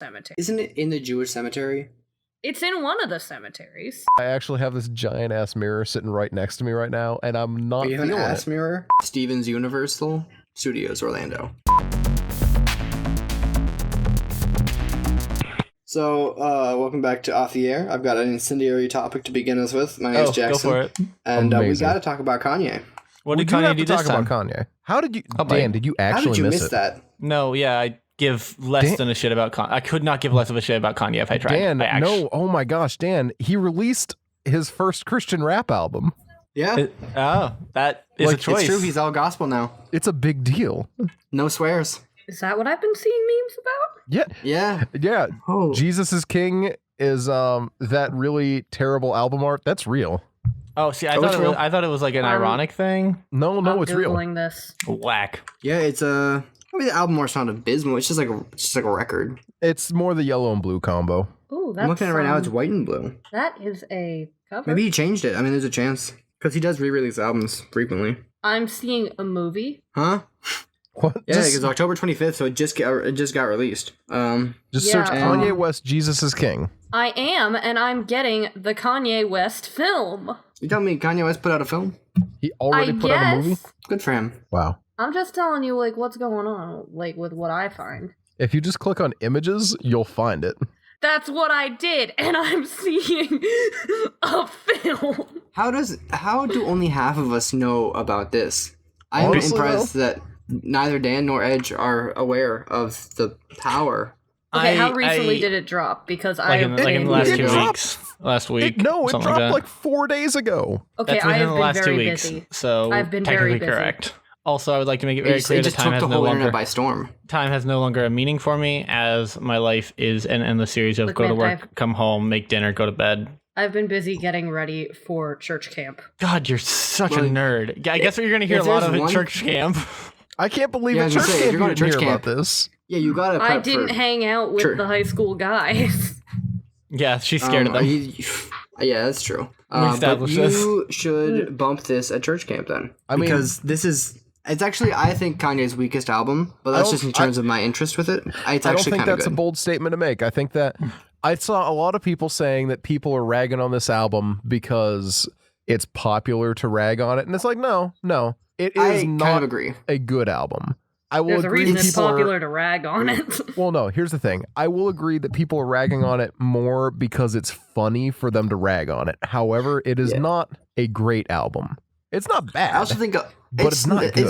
cemetery. Isn't it in the Jewish cemetery? It's in one of the cemeteries. I actually have this giant ass mirror sitting right next to me right now, and I'm not Do you have an feeling ass it. mirror? Stevens Universal Studios, Orlando. So, welcome back to Off the Air. I've got an incendiary topic to begin us with. My name is Jackson. Go for it. And we Amazing. got to talk about Kanye. What We did do Kanye have do to this talk time? about Kanye. How did you, Oh, Dan? Mike. Did you How actually did you miss it? that? No, yeah, I give less Dan- than a shit about Kanye. I could not give less of a shit about Kanye if I tried. Dan, I no, oh my gosh, Dan, he released his first Christian rap album. Yeah. That is a choice. It's true. He's all gospel now. It's a big deal. No swears. Is that what I've been seeing memes about? Yeah, Yeah. yeah. Oh. Jesus is King is that really terrible album art. That's real. Oh, see, Oh, it's real. I thought it was like an ironic thing. No, I'm it's real. Googling this. Whack. Yeah, it's I mean, the album art's not abysmal. It's just like a record. It's more the yellow and blue combo. Ooh, that's I'm looking at it right now. It's white and blue. That is a cover. Maybe he changed it. I mean, there's a chance because he does re-release albums frequently. I'm seeing a movie. Huh? What? Yeah, because October 25th, so it just got released. Just Yeah, search Kanye West, Jesus is King. I am, and I'm getting the Kanye West film. You tell me Kanye West put out a film? He already put out a movie? Good for him. Wow. I'm just telling you, like, what's going on, like, with what I find. If you just click on images, you'll find it. That's what I did, and I'm seeing a film. How do only half of us know about this? I am Honestly, impressed that neither Dan nor Edge are aware of the power. Okay, how recently did it drop? Because Like in the last It 2 dropped. weeks. Last week. It something dropped that. like 4 days ago. Okay, That's I within have the been last 2 very weeks. busy. So I've been very technically busy. correct. Also, I would like to make it It very just, clear it that just time took has the no whole longer internet by storm. time has no longer a meaning for me, as my life is an endless series of Look, go to man, work, come home, make dinner, go to bed. I've been busy getting ready for church camp. God, you're such a Like, nerd. I guess what you're going to hear a if lot there's of in one- church camp. I can't believe Yeah, I a was church gonna say, if camp you're going to didn't church hear camp- about this. Yeah, you gotta. I prep didn't for, hang out with Sure. the high school guys. Yeah, she's scared of them. Yeah, that's true. We But established you should bump this at church camp then. I mean- because it's actually, I think, Kanye's weakest album, but that's don't- just in terms of my interest with it. It's I don't actually think kind of that's good. a bold statement to make. I think that I saw a lot of people saying that people are ragging on this album because it's popular to rag on it. And it's like, no. It is I not kind of agree. a good album. I will There's a agree reason that it's people are- popular to rag on it. Well, no, here's the thing. I will agree that people are ragging on it more because it's funny for them to rag on it. However, it is not a great album. It's not bad. I also think, But it's not good.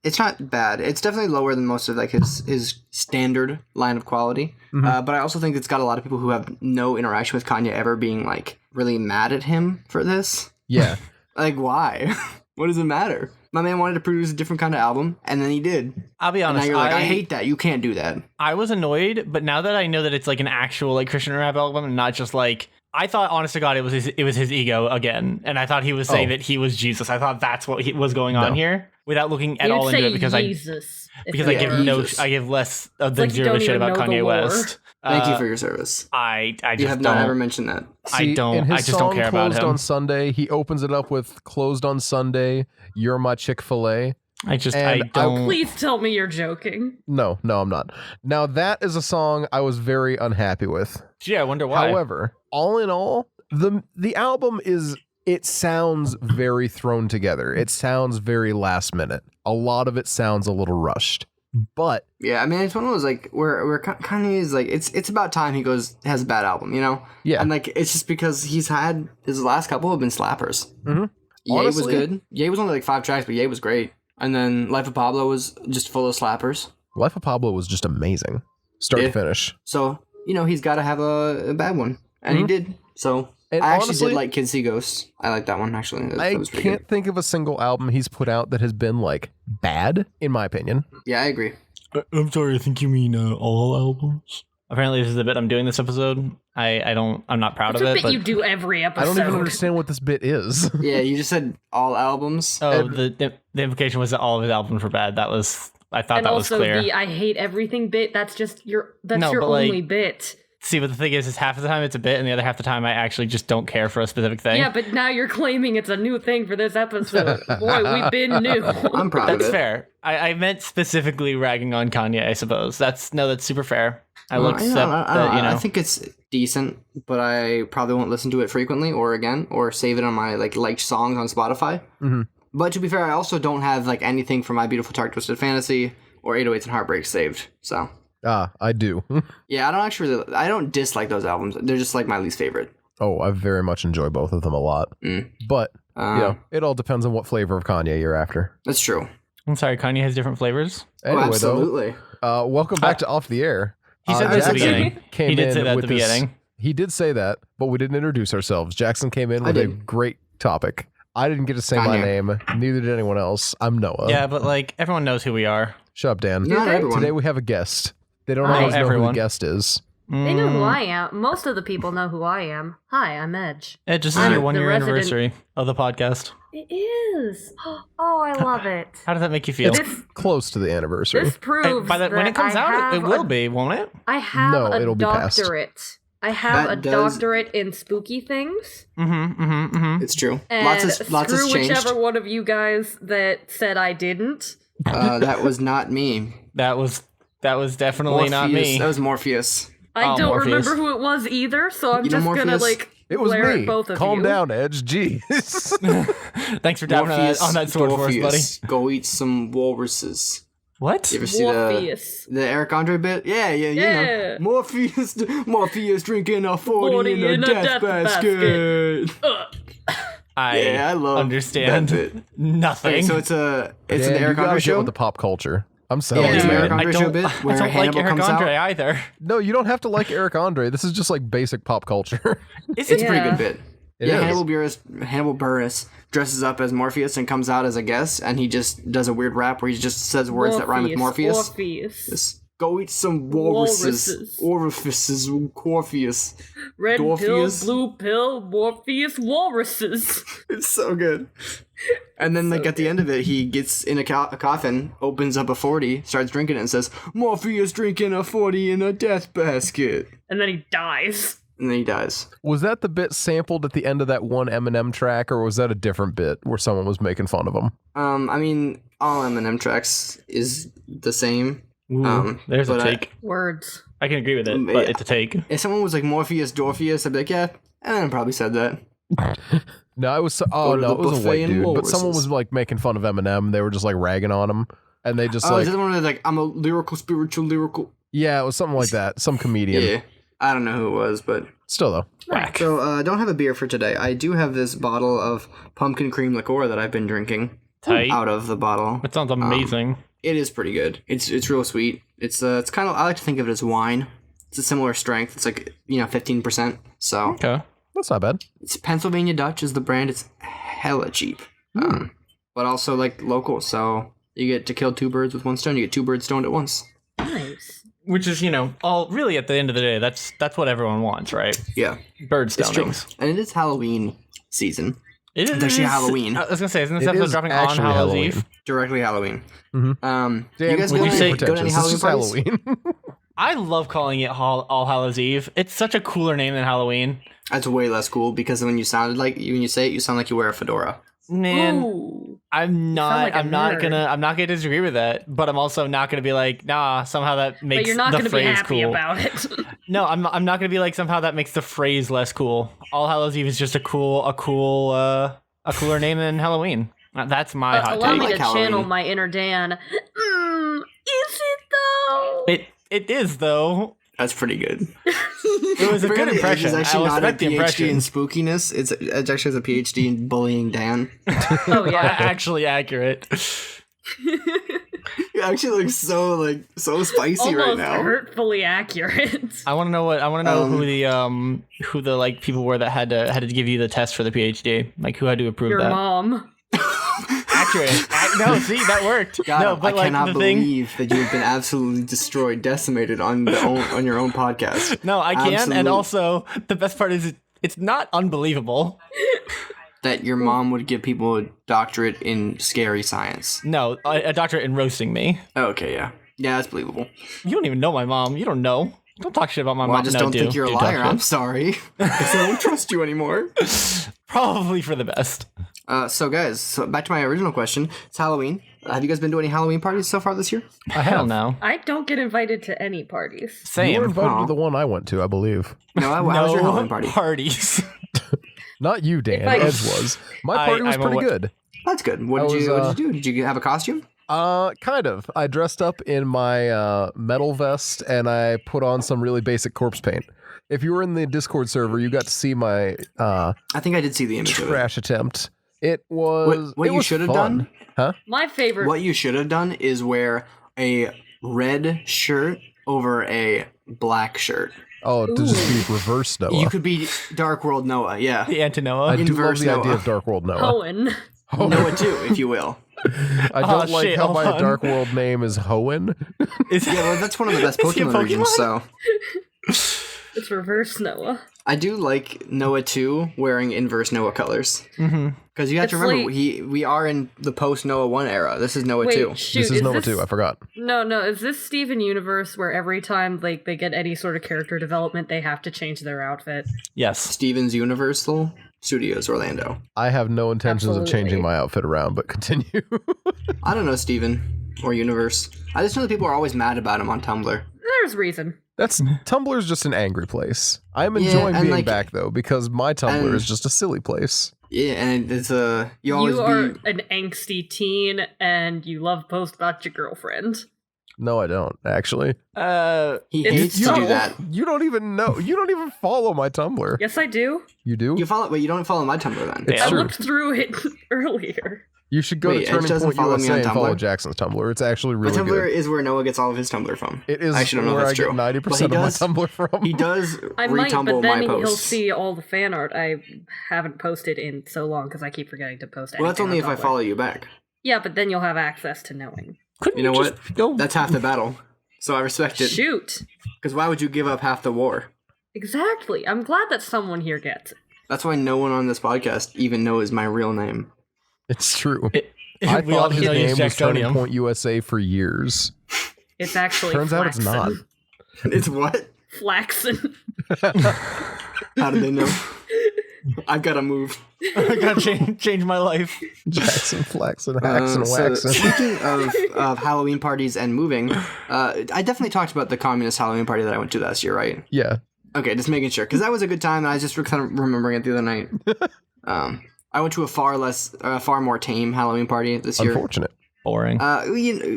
It's not bad. It's definitely lower than most of like his standard line of quality. Mm-hmm. But I also think it's got a lot of people who have no interaction with Kanye ever being like really mad at him for this. Yeah. Like, why? What does it matter? My man wanted to produce a different kind of album, and then he did. I'll be And now honest. you're like, I hate that. You can't do that. I was annoyed, but now that I know that it's like an actual like Christian rap album and not just like, I thought, honest to God, it was his ego again, and I thought he was saying that he was Jesus. I thought that's what was going on here, without looking at You'd all into say it because Jesus, because if I you give were- Jesus. I give less than like you zero don't shit even about know the Kanye lore. West. Thank you for your service. I You just have don't. not ever mentioned that. I don't. In his I just song don't care about Closed him. on Sunday, he opens it up with "Closed on Sunday, You're my Chick-fil-A." I just And I don't. Please tell me you're joking. No, I'm not. Now that is a song I was very unhappy with. Gee, I wonder why. However, all in all, the album it sounds very thrown together. It sounds very last minute. A lot of it sounds a little rushed. But Yeah, I mean, it's one of those like where Kanye is like, it's about time he has a bad album, you know? Yeah. And like, it's just because his last couple have been slappers. Mhm. Ye was Honestly- good. Ye was only like 5 tracks, but Ye was great. And then Life of Pablo was just full of slappers. Life of Pablo was just amazing, start Yeah. to finish. So, you know, he's got to have a bad one. And he did. So, And I actually honestly- did like Kids See Ghosts. I like that one, actually. That I was pretty can't think of a single album he's put out that has been like bad, in my opinion. good. Yeah, I agree. I'm sorry. I think you mean all albums. Apparently, this is the bit I'm doing this episode. I'm not proud It's of a it. bit But you do every I episode. don't even understand what this bit is. Yeah, you just said all albums. oh, the implication was that all of his albums were bad. I thought And that was also clear. the I hate everything bit. That's just your No, but, only like, bit. See, but the thing is half of the time it's a bit, and the other half of the time I actually just don't care for a specific thing. Yeah, but now you're claiming it's a new thing for this episode. Boy, we've been new. I'm proud That's of it. fair. I meant specifically ragging on Kanye, I suppose. That's super fair. I'll accept that, you know. I think it's decent, but I probably won't listen to it frequently or save it on my liked songs on Spotify. Mm-hmm. But to be fair, I also don't have like anything from My Beautiful Dark Twisted Fantasy or 808s and Heartbreak saved. So I do. yeah, I don't dislike those albums. They're just like my least favorite. Oh, I very much enjoy both of them a lot. But it all depends on what flavor of Kanye you're after. That's true. I'm sorry, Kanye has different flavors. Anyway, absolutely. though, welcome back to Off the Air. He said that at the Jackson beginning. came He did in say that at with the beginning. He did say that, but we didn't introduce ourselves. Jackson came in with a great topic. I didn't get to say my name. Neither did anyone else. I'm Noah. Yeah, but like everyone knows who we are. Shut up, Dan. Not everyone. Today we have a guest. They don't Hi. always know who the Everyone. guest is. They know who I am. Most of the people know who I am. Hi, I'm Edge. It just is I'm your the 1 year resident- anniversary of the podcast. It is. Oh, I love it. How does that make you feel? This Close to the anniversary. this proves When it comes I out, it have will a- be, won't it? I have No, a it'll be past. doctorate. I have That a does- doctorate in spooky things. It's true. And Lots has screw changed. whichever one of you guys that said I didn't. That was not me. That was definitely not Morpheus. me. That was Morpheus. I Oh, don't Morpheus. remember who it was either, so I'm You know just gonna Morpheus? like It was glare me. at both of Calm you. down, Edge. Jeez. Thanks for dabbing on that sword for us, buddy. Morpheus, go eat some walruses. What? You ever see Morpheus. the Eric Andre bit? Yeah, you Yeah. know. Morpheus drinking a 40 40 in a death basket. I Yeah, I love understand that bit. nothing. Okay, so it's Dan, an you Eric gotta Andre get show? with the pop culture. I'm selling Yeah, you, it's an man. Eric I Andre show don't, bit I where don't like Hannibal Eric comes Andre out. either. No, you don't have to like Eric Andre. This is just like basic pop culture. Is It's it? a pretty Yeah. good bit. It Yeah, is. Hannibal Buress dresses up as Morpheus and comes out as a guest, and he just does a weird rap where he just says words that rhyme with Morpheus. Morpheus. Go eat some Walruses. Orifices, Morpheus. Red Morpheus. pill, blue pill, Morpheus, walruses. It's so good. And then, like, at the end of it, he gets in a coffin, opens up a 40, starts drinking it, and says, Morpheus drinking a 40 in a death basket. And then he dies. And then he dies. Was that the bit sampled at the end of that one Eminem track, or was that a different bit where someone was making fun of him? I mean, all Eminem tracks is the same. There's a but take. Words. I can agree with it, Yeah. but it's a take. If someone was like Morpheus, Dorpheus, I'd be like, yeah, Eminem probably said that. No, it was. Go Oh to no, the it was a buffet white and dude. But walruses. someone was like making fun of Eminem. They were just like ragging on him, and they just Oh, like, is that the one where they're like, I'm a lyrical? yeah, it was something like that. Some comedian. Yeah. I don't know who it was, but... Still though, Whack. So, I don't have a beer for today. I do have this bottle of pumpkin cream liqueur that I've been drinking Tight. out of the bottle. That sounds amazing. It is pretty good. It's real sweet. It's kind of, I like to think of it as wine. It's a similar strength. It's like, 15%. So, Okay. that's not bad. it's Pennsylvania Dutch is the brand. It's hella cheap. But also, like, local. So, you get to kill two birds with one stone. You get two birds stoned at once. Nice. Which is, all really at the end of the day, that's what everyone wants, right? Yeah. Bird It's true. stonings. And it is Halloween season. It is It's actually Halloween. I was gonna say, isn't this It episode is dropping on actually Hallows Halloween. Eve? Directly Halloween. Dan, you guys would you say- go to any pretentious. Halloween This is parties? Halloween. I love calling it All Hallows Eve. It's such a cooler name than Halloween. That's way less cool because when you say it, you sound like you wear a fedora. Man, Ooh. I'm not. like a I'm not nerd. gonna disagree with that. But I'm also not gonna be like, nah. Somehow that makes But you're not the going to be phrase happy cool. about it. No, I'm not gonna be like somehow that makes the phrase less cool. All Hallows Eve is just a cooler name than Halloween. That's my hot Allow take. me to like Halloween. channel my inner Dan. Is it though? It is though. That's pretty good. It was a good Apparently, impression. Edge is actually I'll not a respect the PhD impression. in spookiness. Edge actually has a PhD in bullying Dan. Oh yeah. Actually accurate. You actually look so spicy right Almost now. hurtfully accurate. I want to know who the like people were that had to give you the test for the PhD. Like who had to approve Your that. mom. Accurate. No, see that worked. God, no, but I like cannot the thing. believe that you have been absolutely destroyed, decimated on your own podcast. No, I can, Absolute- and also the best part is it's not unbelievable. that your mom would give people a doctorate in scary science. No, a doctorate in roasting me. Okay, yeah, that's believable. You don't even know my mom. You don't know. Don't talk shit about my Well, mom. I just No, don't do. think you're a Do talk liar. shit. I'm sorry. Because I don't trust you anymore. Probably for the best. So guys, back to my original question. It's Halloween. Have you guys been to any Halloween parties so far this year? I Hell have. no. I don't get invited to any parties. You Same. were invited Aw. to the one I went to, I believe. No, how was your Halloween party? Parties. Not you, Dan. If I- Edge was. My party was I'm pretty aware- good. That's good. What I did was, you do? Did you have a costume? Kind of. I dressed up in my metal vest and I put on some really basic corpse paint. If you were in the Discord server, you got to see my I think I did see the image of it. trash attempt. It was What it you was should have fun. done? Huh? My favorite. What you should have done is wear a red shirt over a black shirt. Oh, to just be reverse Noah. You could be Dark World Noah, yeah. The I Antinoa. do love Inverse the idea Noah. of Dark World Noah. Hoenn. Noah too, if you will. I don't like shit, how hold my on. Dark World name is Hoenn. Is Yeah, well, that's one of the best Is he a Pokemon regions, Pokemon? so. It's reverse Noah. I do like Noah too wearing inverse Noah colors. Mhm. Because you have to It's remember, like- we are in the post Noah 1 era. This is Noah Wait, 2. shoot. This is Noah this, too. I forgot. No, is this Steven Universe where every time like they get any sort of character development, they have to change their outfit? Yes. Steven's Universal Studios, Orlando. I have no intentions of changing Absolutely. my outfit around, but continue. I don't know Steven or Universe. I just know that people are always mad about him on Tumblr. There's reason. That's Tumblr's just an angry place. I'm Yeah, enjoying and, being like- back though because my Tumblr and- is just a silly place. Yeah, and it's you always You are be an angsty teen and you love post about your girlfriend. No, I don't actually. he It's hates to do subtle. that. You don't even know. You don't even follow my Tumblr. Yes, I do. You do? You follow, but you don't follow my Tumblr then. It's I true. looked through it earlier. You should go Wait, to Edge Turning doesn't Point follow me USA on and follow Tumblr? Jackson's Tumblr. It's actually My really Tumblr good. is where Noah gets all of his Tumblr from. It is I actually don't know where if I that's get true. 90% But he of my does- Tumblr from. He does I might, retumble but my then he'll posts. see all the fan art I haven't posted in so long because I keep forgetting to post. Well, that's anything only on if I Tumblr. follow you back. Yeah, but then you'll have access to knowing. Couldn't You know what? just Go. That's half the battle. So I respect it. Shoot. Because why would you give up half the war? Exactly. I'm glad that someone here gets it. That's why no one on this podcast even knows my real name. It's true. It- I we all thought just his know you name was as Turning Jackstonium. Point USA for years. It's actually Turns out it's not. It's what? Flaxen. How did they know? I've got to move. I gotta change my life. Jackson Flaxen, Haxon, So Waxon. speaking of Halloween parties and moving, I definitely talked about the communist Halloween party that I went to last year, right? Yeah. Okay, just making sure, because that was a good time, and I was just kind of remembering it the other night. I went to a far more tame Halloween party this year. Unfortunate. Boring.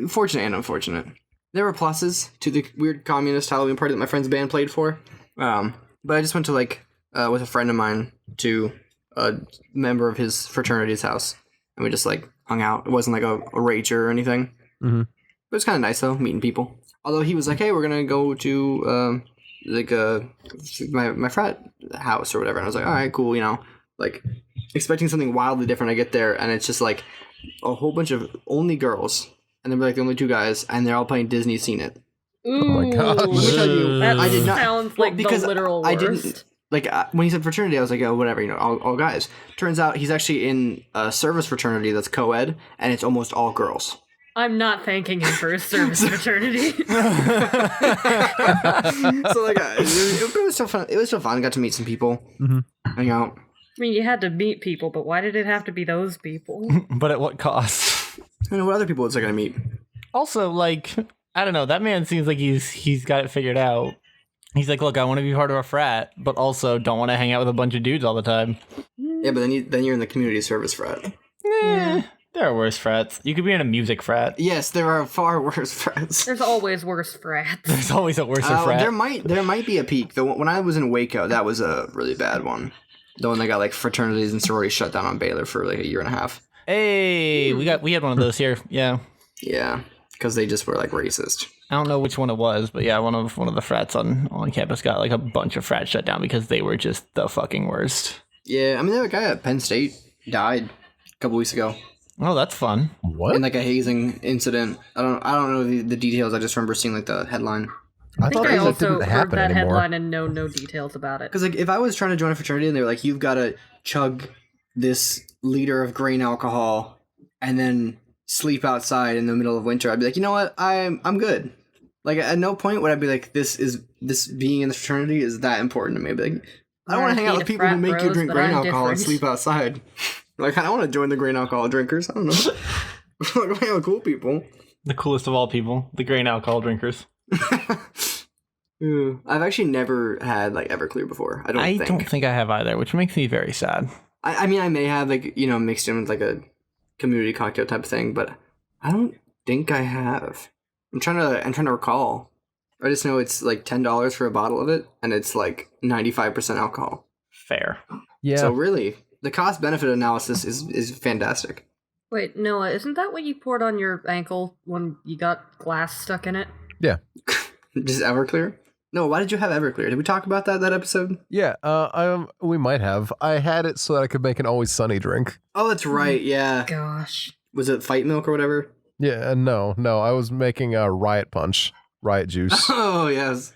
Fortunate and unfortunate. There were pluses to the weird communist Halloween party that my friend's band played for. But I just went to with a friend of mine to a member of his fraternity's house, and we just hung out. It wasn't like a rager or anything. Mhm. It was kind of nice though, meeting people. Although he was like, "Hey, we're gonna go to my frat house or whatever," and I was like, "All right, cool," expecting something wildly different. I get there and it's just like a whole bunch of only girls, and they're the only two guys, and they're all playing Disney Scene It. Ooh, my God. Let me tell you, that I did not- sounds well, like because the literal I worst. didn't when he said fraternity, I was like, oh, whatever, all guys. Turns out he's actually in a service fraternity that's co-ed, and it's almost all girls. I'm not thanking him for his service fraternity. So it was so fun. It was so fun. I got to meet some people, hang out. I mean, you had to meet people, but why did it have to be those people? But at what cost? I know what other people was I gonna meet. Also, I don't know. That man seems like he's got it figured out. He's like, look, I want to be part of a frat, but also don't want to hang out with a bunch of dudes all the time. Yeah, but then you're in the community service frat. There are worse frats. You could be in a music frat. Yes, there are far worse frats. There's always worse frats. There's always a worse frat. There might be a peak. When I was in Waco, that was a really bad one. The one that got fraternities and sororities shut down on Baylor for a year and a half. Hey, we had one of those here. Yeah. Yeah, because they just were racist. I don't know which one it was, but yeah, one of the frats on campus got a bunch of frats shut down because they were just the fucking worst. Yeah, I mean, there was a guy at Penn State died a couple weeks ago Oh, that's fun. What? in a hazing incident. I don't know the details. I just remember seeing the headline. I I think thought I that also didn't heard happen that anymore. headline and know no details about it. Because if I was trying to join a fraternity and they were like, "You've got to chug this liter of grain alcohol and then sleep outside in the middle of winter," I'd be like, you know what, I'm good. At no point would I be like, this being in the fraternity is that important to me. I'd be like, I don't want to hang out with people who make you drink grain alcohol and sleep outside. I don't want to join the grain alcohol drinkers. I don't know. Look at cool people. The coolest of all people, the grain alcohol drinkers. I've actually never had like Everclear before. I don't think I have either, which makes me very sad. I mean, I may have like mixed in with like a community cocktail type of thing, but I don't think I have. I'm trying to recall. I just know it's like $10 for a bottle of it, and it's like 95% alcohol. Fair. Yeah. So really, the cost benefit analysis is fantastic. Wait, Noah, isn't that what you poured on your ankle when you got glass stuck in it? Yeah. Just Everclear? No, why did you have Everclear? Did we talk about that episode? Yeah. We might have. I had it so that I could make an Always Sunny drink. Oh, that's right. Yeah. Gosh. Was it Fight Milk or whatever? Yeah. No. I was making a Riot Punch, Riot Juice. Oh yes.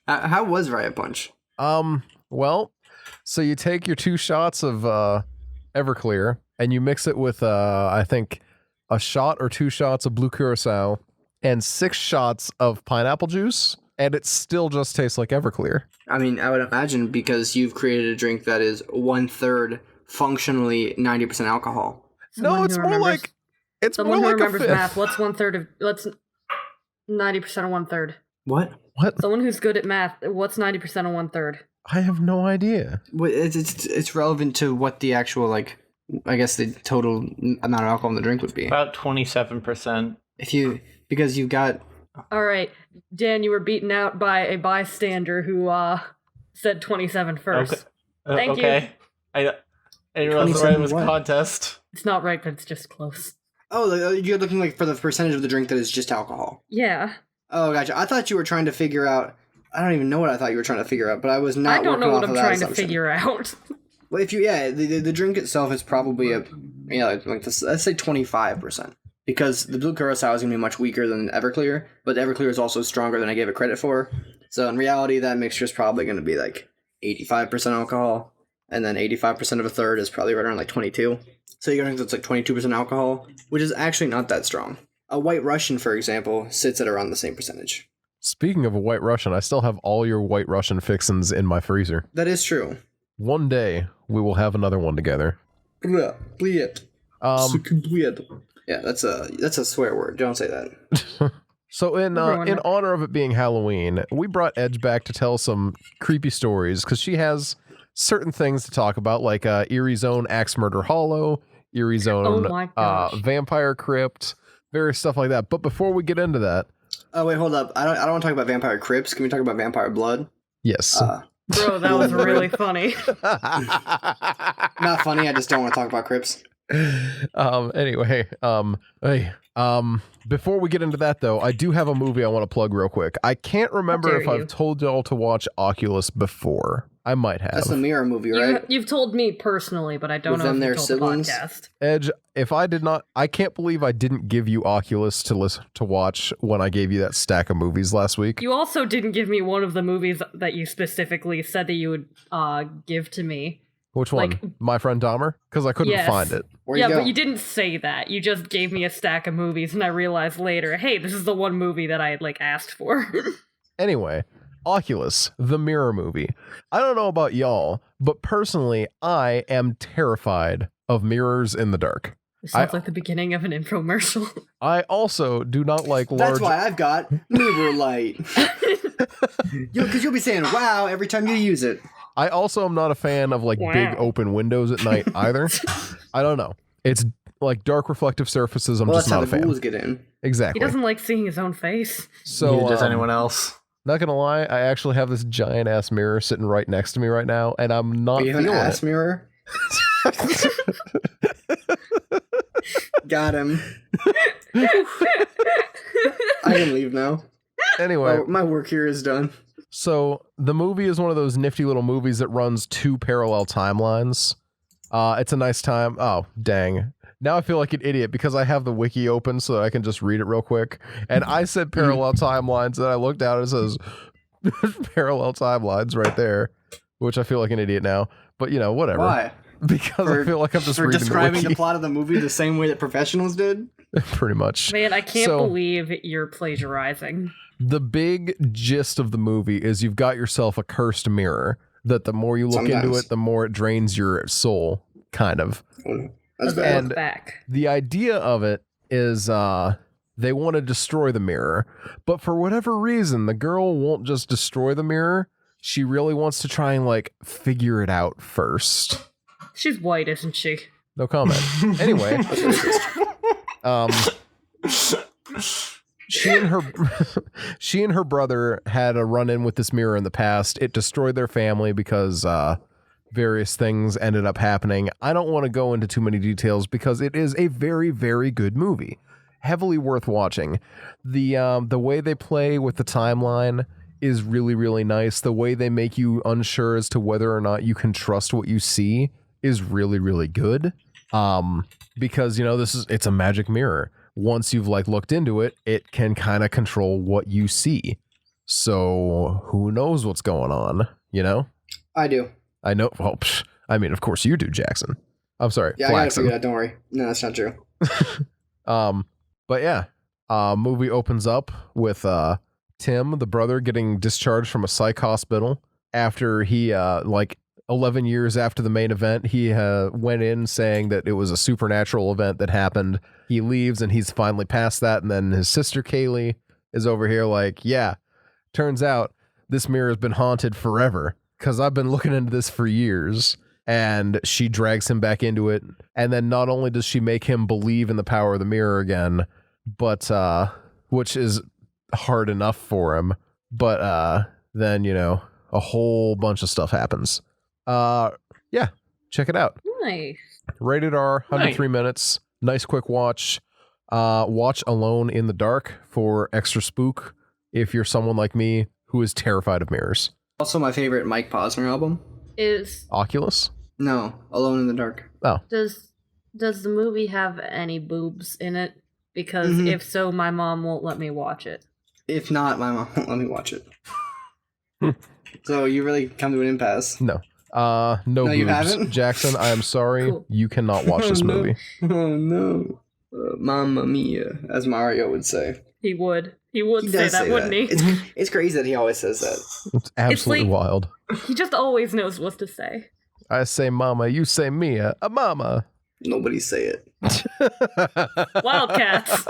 How was Riot Punch? Well, so you take your 2 shots of Everclear and you mix it with I think a shot or 2 shots of blue curacao and 6 shots of pineapple juice, and it still just tastes like Everclear. I mean, I would imagine because you've created a drink that is 1/3 functionally 90% alcohol. No, it's more like Someone who remembers a fifth. math. What's 90% of 1/3? What? Someone who's good at math. What's 90% of 1/3? I have no idea. Well, it's relevant to what the actual like, I guess the total amount of alcohol in the drink would be. About 27%. Because you've got. All right, Dan, you were beaten out by a bystander who said 27 first. Okay. Thank you. Okay. I didn't realize the right was what? contest. It's not right, but it's just close. Oh, you're looking like for the percentage of the drink that is just alcohol. Yeah. Oh, gotcha. I thought you were trying to figure out. I don't even know what I thought you were trying to figure out, but I was not. I don't know what I'm trying to assumption. figure out. Well, if you the drink itself is probably like this, let's say 25%. Because the blue curacao is going to be much weaker than Everclear, but Everclear is also stronger than I gave it credit for. So in reality, that mixture is probably going to be like 85% alcohol, and then 85% of a third is probably right around like 22. So you're going to think that's like 22% alcohol, which is actually not that strong. A White Russian, for example, sits at around the same percentage. Speaking of a White Russian, I still have all your White Russian fixins in my freezer. That is true. One day, we will have another one together. Yeah, that's a swear word. Don't say that. So in honor of it being Halloween, we brought Edge back to tell some creepy stories because she has certain things to talk about, like Erie Zone Axe Murder Hollow, Erie Zone Vampire Crypt, various stuff like that. But before we get into that, oh wait, hold up. I don't want to talk about Vampire Crypts. Can we talk about Vampire Blood? yes. Bro, that was really funny. Not funny. I just don't want to talk about Crypts. Anyway, before we get into that though, I do have a movie I want to plug real quick. I can't remember if I've told y'all to watch Oculus before. I might have. That's the Mirror movie, right? You've told me personally, but I don't know if you told siblings? the podcast. Edge, if I did not, I can't believe I didn't give you Oculus to watch when I gave you that stack of movies last week. You also didn't give me one of the movies that you specifically said that you would give to me. Which one? Like, My Friend Dahmer? Because I couldn't find it. But you didn't say that. You just gave me a stack of movies, and I realized later, hey, this is the one movie that I had asked for. Anyway, Oculus, the Mirror movie. I don't know about y'all, but personally, I am terrified of mirrors in the dark. It sounds like the beginning of an infomercial. I also do not like large... That's why I've got Mirror Light. Because you'll be saying, wow, every time you use it. I also am not a fan of big open windows at night either. I don't know. It's like dark reflective surfaces. I'm just not a fan. That's how the ghouls get in. Exactly. He doesn't like seeing his own face. So neither does anyone else. Not gonna lie, I actually have this giant ass mirror sitting right next to me right now, and I'm not you have feeling an ass it. Mirror? Got him. I can leave now. Anyway, my work here is done. So the movie is one of those nifty little movies that runs 2 parallel timelines. It's a nice time. Oh, dang. Now I feel like an idiot because I have the wiki open so that I can just read it real quick. And I said parallel timelines, and I looked down and it says parallel timelines right there, which I feel like an idiot now. But, whatever. Why? Because I feel like I'm just reading describing the the plot of the movie the same way that professionals did? Pretty much. Man, I can't believe you're plagiarizing. The big gist of the movie is you've got yourself a cursed mirror that the more you look into it, the more it drains your soul, kind of. That's Doesn't bad. look back. The idea of it is they want to destroy the mirror, but for whatever reason, the girl won't just destroy the mirror. She really wants to try and like figure it out first. She's white, isn't she? No comment. Anyway, she and her brother had a run-in with this mirror in the past. It destroyed their family because various things ended up happening. I don't want to go into too many details because it is a very, very good movie. Heavily worth watching. The way they play with the timeline is really, really nice. The way they make you unsure as to whether or not you can trust what you see is really, really good. Because, you know, it's a magic mirror. Once you've like looked into it, it can kind of control what you see. So who knows what's going on, you know? I do. I know. Well, I mean, of course you do, Jackson. I'm sorry. Yeah, I gotta Flaxen. figure it out. Don't worry. No, that's not true. But yeah, movie opens up with Tim, the brother, getting discharged from a psych hospital after he, like 11 years after the main event, he went in saying that it was a supernatural event that happened. He leaves and he's finally past that. And then his sister Kaylee is over here like, yeah, turns out this mirror has been haunted forever because I've been looking into this for years. And she drags him back into it. And then not only does she make him believe in the power of the mirror again, but which is hard enough for him, but then, you know, a whole bunch of stuff happens. Yeah, check it out. Nice. Rated R, 103 minutes. Nice quick watch. Watch Alone in the Dark for extra spook if you're someone like me who is terrified of mirrors. Also, my favorite Mike Posner album Is Oculus? No, Alone in the Dark. Oh. does the movie have any boobs in it? Because Mhm. if so, my mom won't let me watch it. If not, my mom won't let me watch it. So you really come to an impasse. No. No boobs. you haven't? Jackson, I am sorry. Cool. You cannot watch this Oh, no. movie. Oh no, Mamma Mia, as Mario would say. He would He say does that, say wouldn't he? It's crazy that he always says that. It's absolutely like- wild. He just always knows what to say. I say mama, you say Mia. A mama. Nobody say it. Wildcats.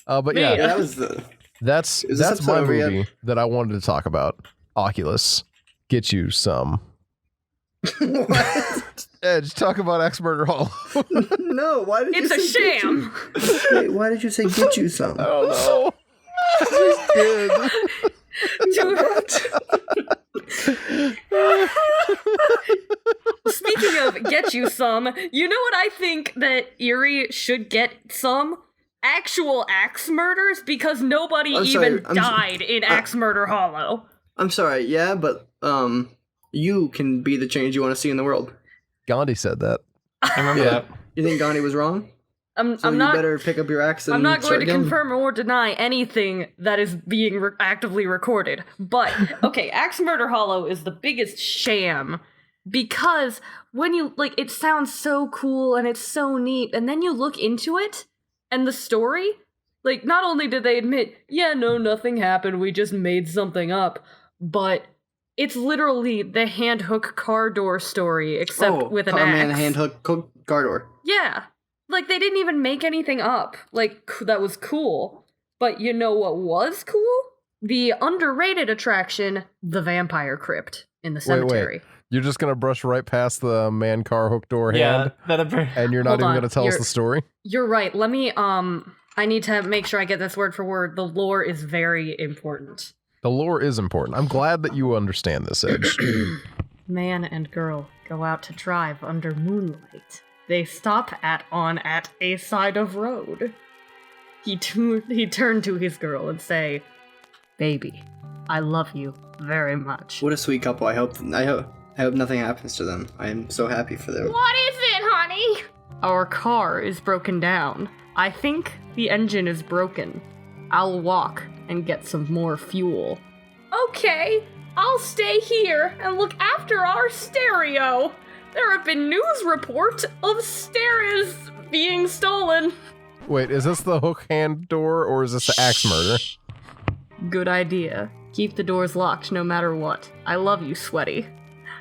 But Mia. yeah, Yeah, that was the. that's Is this my episode over yet? movie that I wanted to talk about. Oculus. Get you some. What? Edge, talk about Axe Murder Hall. No, why did It's you a say sham. Get you? Wait, why did you say get you some? I don't know. I Speaking of get you some, you know what I think that Erie should get some? Actual axe murders, because nobody I'm sorry, even I'm died in Axe Murder Hollow. I'm sorry, yeah, but you can be the change you want to see in the world. Gandhi said that. I remember Yeah. that. You think Gandhi was wrong? I'm So you not. better pick up your axe and I'm not start going to again? confirm or deny anything that is being actively recorded. But, okay, Axe Murder Hollow is the biggest sham because when you, like, it sounds so cool and it's so neat, and then you look into it and the story, like, not only did they admit, yeah, no, nothing happened, we just made something up, but it's literally the hand hook car door story, except with an Carman axe. hand hook car door. Yeah. Like, they didn't even make anything up. Like, that was cool. But you know what was cool? The underrated attraction, the Vampire Crypt in the cemetery. You're just gonna brush right past the man car hook door Yeah, hand, that and you're not Hold even on, gonna tell us you're- the story. You're right. Let me, I need to make sure I get this word for word. The lore is very important. The lore is important. I'm glad that you understand this, Edge. Man and girl go out to drive under moonlight. They stop on a side of road. He turned to his girl and say, "Baby, I love you very much." What a sweet couple. I hope nothing happens to them. I am so happy for them. What is it, honey? Our car is broken down. I think the engine is broken. I'll walk and get some more fuel. Okay, I'll stay here and look after our stereo. There have been news reports of stereos being stolen. Wait, is this the hook hand door or is this the axe murder? Good idea. Keep the doors locked no matter what. I love you, Sweaty.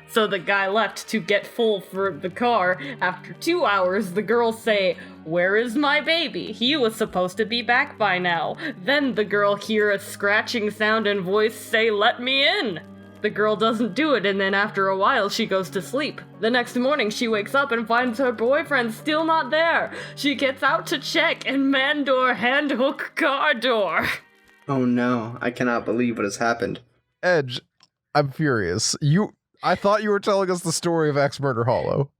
So the guy left to get full for the car. After 2 hours, the girls say, "Where is my baby? He was supposed to be back by now." Then the girl hear a scratching sound and voice say, "Let me in." The girl doesn't do it, and then after a while, she goes to sleep. The next morning, she wakes up and finds her boyfriend still not there. She gets out to check, and man door hand hook car door. Oh no, I cannot believe what has happened. Edge, I'm furious. I thought you were telling us the story of Axe Murder Hollow.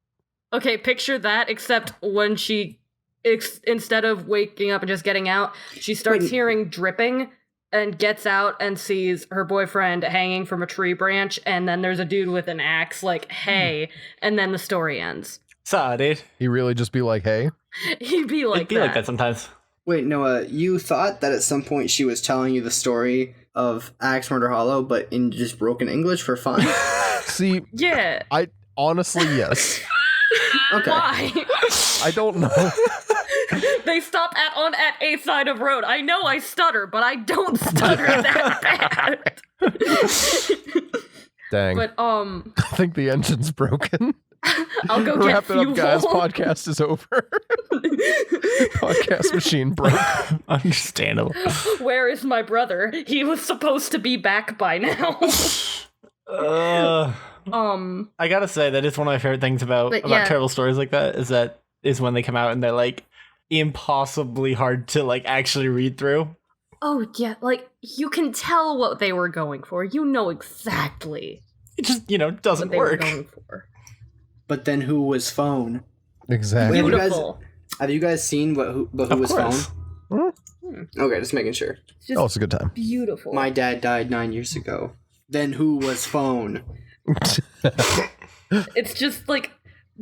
Okay, picture that, except when she, instead of waking up and just getting out, she starts hearing dripping and gets out and sees her boyfriend hanging from a tree branch, and then there's a dude with an axe like, "Hey," and then the story ends. Saw, dude. He really just be like, "Hey." He'd be like It'd be like that sometimes. Wait, Noah, you thought that at some point she was telling you the story of Axe Murder Hollow, but in just broken English for fun? See, Yeah. I honestly, yes. Okay. Why? I don't know. They stop at a side of road. I know I stutter, but I don't stutter that bad. Dang. But I think the engine's broken. I'll go get Wrap it fuel. up, guys. Podcast is over. Podcast machine broke. Understandable. Where is my brother? He was supposed to be back by now. I gotta say that is one of my favorite things about terrible stories like that is when they come out and they're like impossibly hard to like actually read through. Oh yeah, like you can tell what they were going for. You know exactly. It just doesn't what they work. were going for. But then who was phone? Exactly. Wait, Beautiful. Have you guys seen who was course. phone? Okay, just making sure. It's just It's a good time. beautiful. My dad died 9 years ago. Then who was phone? It's just like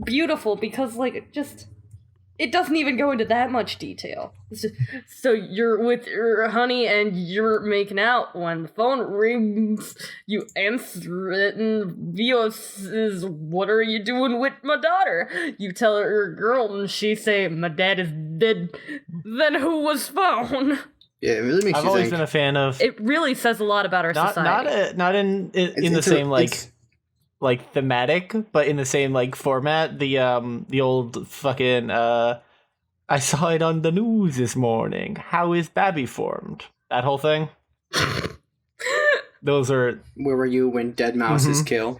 beautiful because it doesn't even go into that much detail. It's just, so you're with your honey and you're making out. When the phone rings, you answer it, and Vio says, "What are you doing with my daughter?" You tell her your girl, and she say, "My dad is dead." Then who was phone? Yeah, it really makes I've you always think. been a fan of It really says a lot about our society. not in the It's same it's- like thematic, but in the same like format. The old fucking I saw it on the news this morning. How is Babby formed? That whole thing. Those are Where were you when dead mouses kill?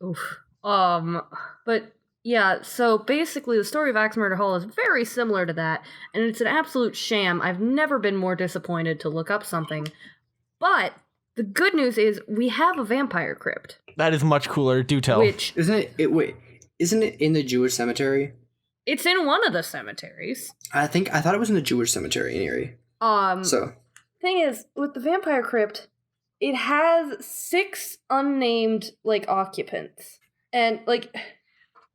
Oof. But yeah, so basically the story of Axe Murder Hall is very similar to that, and it's an absolute sham. I've never been more disappointed to look up something. But the good news is we have a vampire crypt. that is much cooler. Do tell. Which Isn't it in the Jewish cemetery? it's in one of the cemeteries. I thought it was in the Jewish cemetery in Erie. So Thing is, with the vampire crypt, it has 6 unnamed occupants. And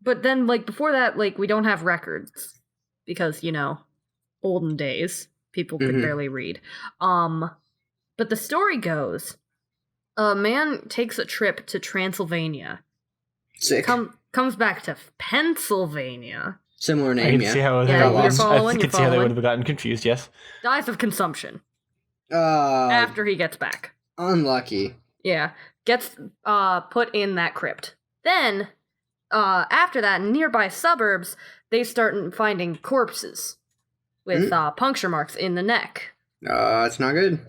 but then before that, we don't have records because, olden days, people could barely read. But the story goes, a man takes a trip to Transylvania. sick. Comes back to Pennsylvania. Similar I name, can see how Yeah, got you're lost. following, I you're can see how they following. would have gotten confused. Yes. Dies of consumption Uh, after he gets back. unlucky. Yeah, gets put in that crypt. Then, after that, in nearby suburbs, they start finding corpses with puncture marks in the neck. It's not good.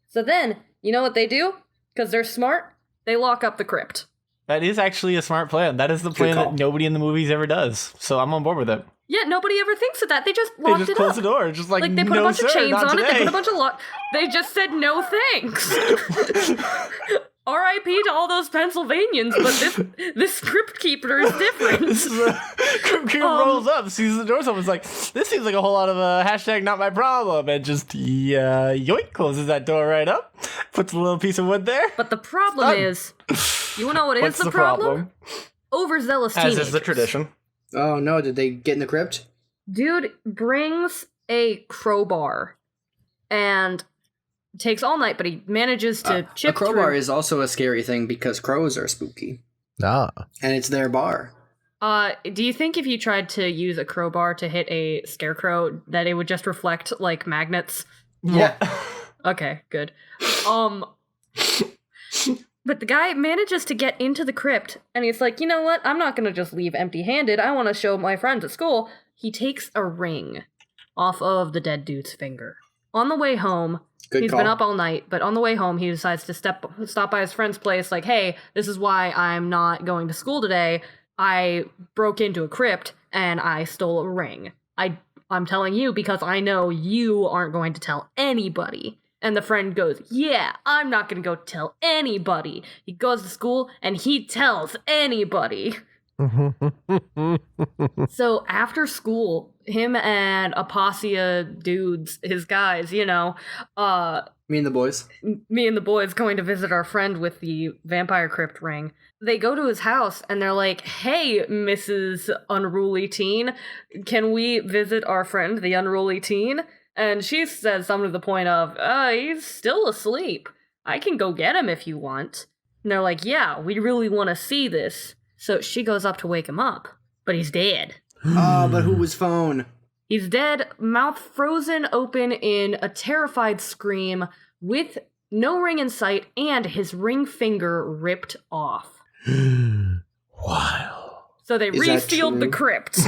So then, you know what they do? Because they're smart, they lock up the crypt. That is actually a smart plan. That is the plan call. that nobody in the movies ever does. So I'm on board with it. Yeah, Nobody ever thinks of that. They just They locked just it close up. the door. Just like, They put no, a bunch sir, of chains not on it. They today. put a bunch of They just said no thanks. R.I.P. to all those Pennsylvanians, but this crypt keeper is different. This is Crypt Keeper rolls up, sees the door open, is like, this seems like a whole lot of hashtag not my problem, and just yoink, closes that door right up, puts a little piece of wood there. But the problem is, you wanna know what What's is the problem? Overzealous As teenagers. is the tradition. Oh no, did they get in the crypt? Dude brings a crowbar and takes all night, but he manages to chip A crowbar through. is also a scary thing because crows are spooky. Ah. And it's their bar. Do you think if you tried to use a crowbar to hit a scarecrow, that it would just reflect like magnets? Yeah. Okay, good. But the guy manages to get into the crypt, and he's like, you know what? I'm not gonna just leave empty-handed. I want to show my friends at school. He takes a ring off of the dead dude's finger. On the way home, he's been up all night, but on the way home, he decides to stop by his friend's place, like, hey, this is why I'm not going to school today. I broke into a crypt, and I stole a ring. I'm telling you because I know you aren't going to tell anybody. And the friend goes, yeah, I'm not going to go tell anybody. He goes to school, and he tells anybody. So after school, him and a posse of dudes, his guys, me and the boys going to visit our friend with the vampire crypt ring. They go to his house and they're like, hey, Mrs. Unruly Teen, can we visit our friend, the unruly teen? And she says something to the point of, he's still asleep. I can go get him if you want. And they're like, yeah, we really want to see this. So she goes up to wake him up, but he's dead. But who was phone? He's dead, mouth frozen open in a terrified scream, with no ring in sight, and his ring finger ripped off. Wow. So they resealed the crypt.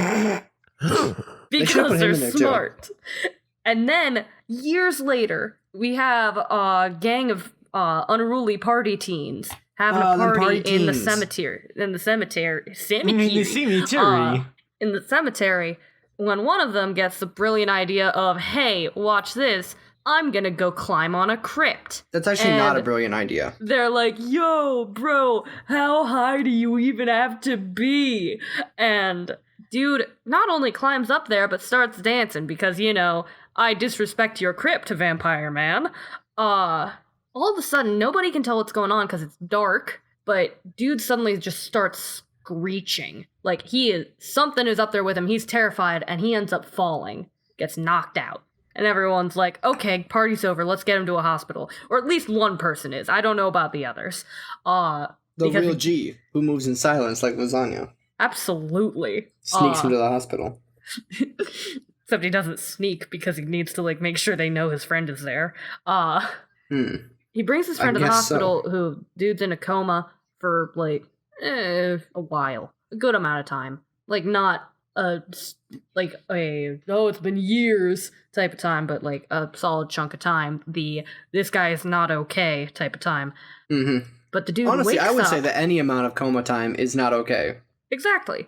Because they're smart. And then, years later, we have a gang of unruly party teens having a party in the cemetery. In the cemetery, when one of them gets the brilliant idea of, hey, watch this, I'm gonna go climb on a crypt. That's actually not a brilliant idea. They're like, yo, bro, how high do you even have to be? And dude not only climbs up there, but starts dancing because, I disrespect your crypt, vampire man. All of a sudden, nobody can tell what's going on because it's dark, but dude suddenly just starts screeching. Like, something is up there with him, he's terrified, and he ends up falling, gets knocked out. And everyone's like, okay, party's over, let's get him to a hospital. Or at least one person is. I don't know about the others. The real G, who moves in silence like lasagna. Absolutely. Sneaks him to the hospital. Except he doesn't sneak because he needs to, make sure they know his friend is there. He brings his friend to the hospital, who, dude's in a coma for, a while. A good amount of time. Not it's been years type of time, but a solid chunk of time. This guy is not okay type of time. Mm-hmm. But the dude honestly, wakes up. I would say that any amount of coma time is not okay. Exactly.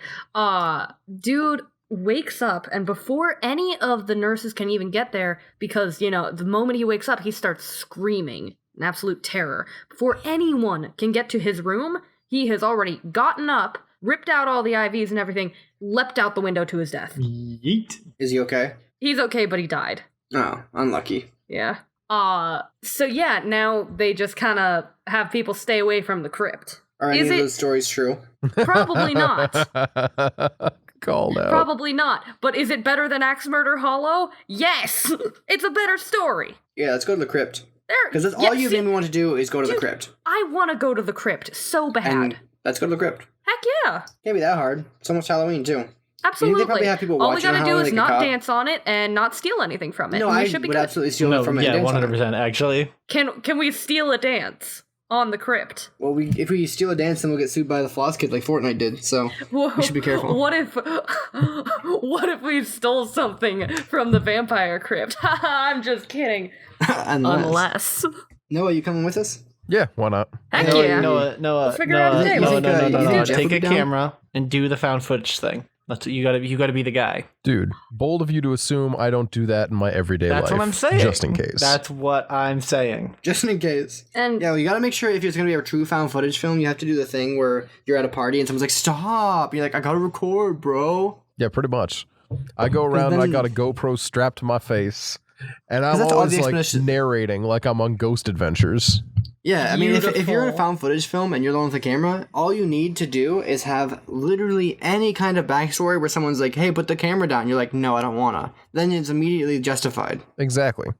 Dude wakes up, and before any of the nurses can even get there, because, the moment he wakes up, he starts screaming in absolute terror. Before anyone can get to his room, he has already gotten up, ripped out all the IVs and everything, leapt out the window to his death. Yeet. Is he okay? He's okay, but he died. Oh, unlucky. Yeah. So yeah, now they just kind of have people stay away from the crypt. Are any of those stories true? Probably not. Called out. Probably not. But is it better than Axe Murder Hollow? Yes! It's a better story. Yeah, let's go to the crypt. Because that's all you made me want to do is go to the crypt. I want to go to the crypt so bad. And let's go to the crypt. Heck yeah. Can't be that hard. It's almost Halloween, too. Absolutely. They probably have people all we watching gotta do is not cop. dance on it and not steal anything from it. No, I would absolutely steal it from it. Yeah, and dance on 100%, actually. Can we steal a dance on the crypt? Well, if we steal a dance, then we'll get sued by the Floss Kid like Fortnite did, so we should be careful. What if we stole something from the vampire crypt? I'm just kidding. Unless. Noah, you coming with us? Yeah, why not? Heck yeah. Noah, figure out a day. no. Jeff Take will a be down? camera and do the found footage thing. That's what you gotta be the guy. Dude, bold of you to assume I don't do that in my everyday life. That's what I'm saying. Just in case. That's what I'm saying. Just in case. And yeah, well, you gotta make sure if it's gonna be a true found footage film, you have to do the thing where you're at a party and someone's like, stop! You're like, I gotta record, bro. Yeah, pretty much. I go around and I got a GoPro strapped to my face, and I'm always narrating like I'm on Ghost Adventures. Yeah, I mean, if you're in a found footage film and you're the one with the camera, all you need to do is have literally any kind of backstory where someone's like, hey, put the camera down. You're like, no, I don't wanna. Then it's immediately justified. Exactly.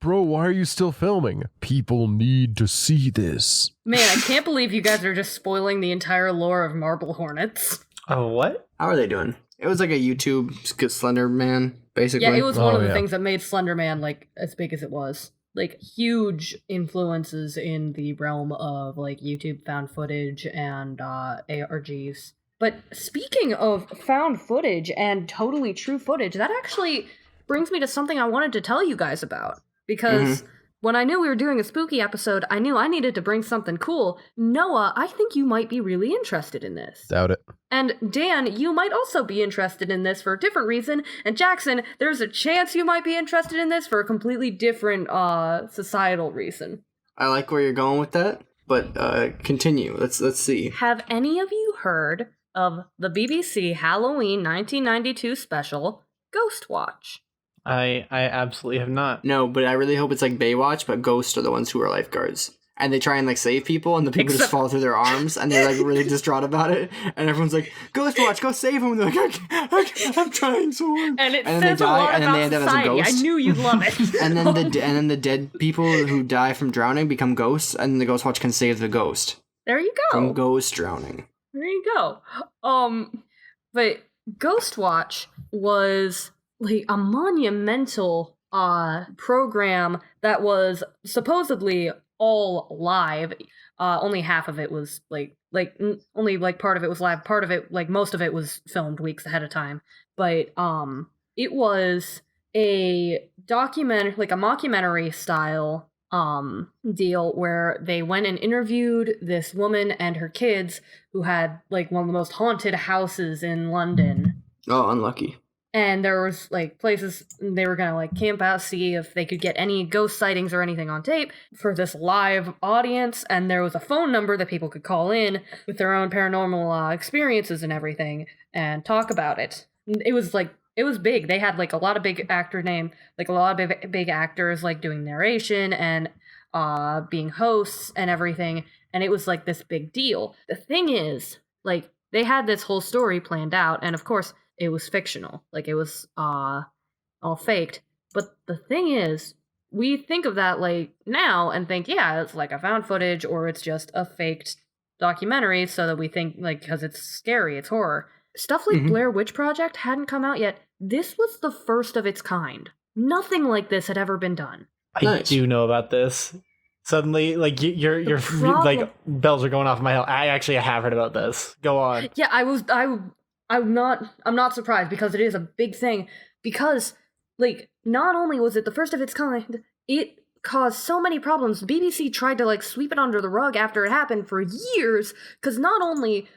Bro, why are you still filming? People need to see this. Man, I can't believe you guys are just spoiling the entire lore of Marble Hornets. Oh, what? How are they doing? It was like a YouTube Slender Man, basically. Yeah, it was one of the things that made Slender Man, as big as it was. like huge influences in the realm of like YouTube found footage and ARGs. But speaking of found footage and totally true footage, that actually brings me to something I wanted to tell you guys about. Because when I knew we were doing a spooky episode, I knew I needed to bring something cool. Noah, I think you might be really interested in this. Doubt it. And Dan, you might also be interested in this for a different reason. And Jackson, there's a chance you might be interested in this for a completely different societal reason. I like where you're going with that, but continue. Let's see. Have any of you heard of the BBC Halloween 1992 special, Ghost Watch? I absolutely have not. No, but I really hope it's like Baywatch, but ghosts are the ones who are lifeguards. And they try and like save people, and the people just fall through their arms, and they're like really distraught about it. And everyone's like, "Ghost Watch, go save him!" And they're like, I'm trying so hard. And it and says then a lot and then they about end up as a society. I ghost. knew you'd love it. And then the dead people who die from drowning become ghosts, and the Ghost Watch can save the ghost There you go. from ghost drowning. There you go. But Ghost Watch was like a monumental program that was supposedly all live. Only half of it was only like part of it was live. Part of it, like most of it, was filmed weeks ahead of time. But it was a document, like a mockumentary style deal where they went and interviewed this woman and her kids who had like one of the most haunted houses in London. Oh, unlucky. And there was like places they were gonna like camp out, see if they could get any ghost sightings or anything on tape for this live audience. And there was a phone number that people could call in with their own paranormal experiences and everything and talk about it. It was big. They had like a lot of big big actors like doing narration and being hosts and everything. And it was like this big deal. The thing is, like, they had this whole story planned out, and of course it was fictional. Like, it was all faked. But the thing is, we think of that like now and think, yeah, it's like a found footage or it's just a faked documentary, so that we think like, because it's scary, it's horror. Stuff like Blair Witch Project hadn't come out yet. This was the first of its kind. Nothing like this had ever been done. I do know about this. Suddenly, like you're like bells are going off in my head. I have heard about this. Go on. Yeah, I'm not surprised, because it is a big thing. Because like, not only was it the first of its kind, it caused so many problems. The BBC tried to like sweep it under the rug after it happened for years, because not only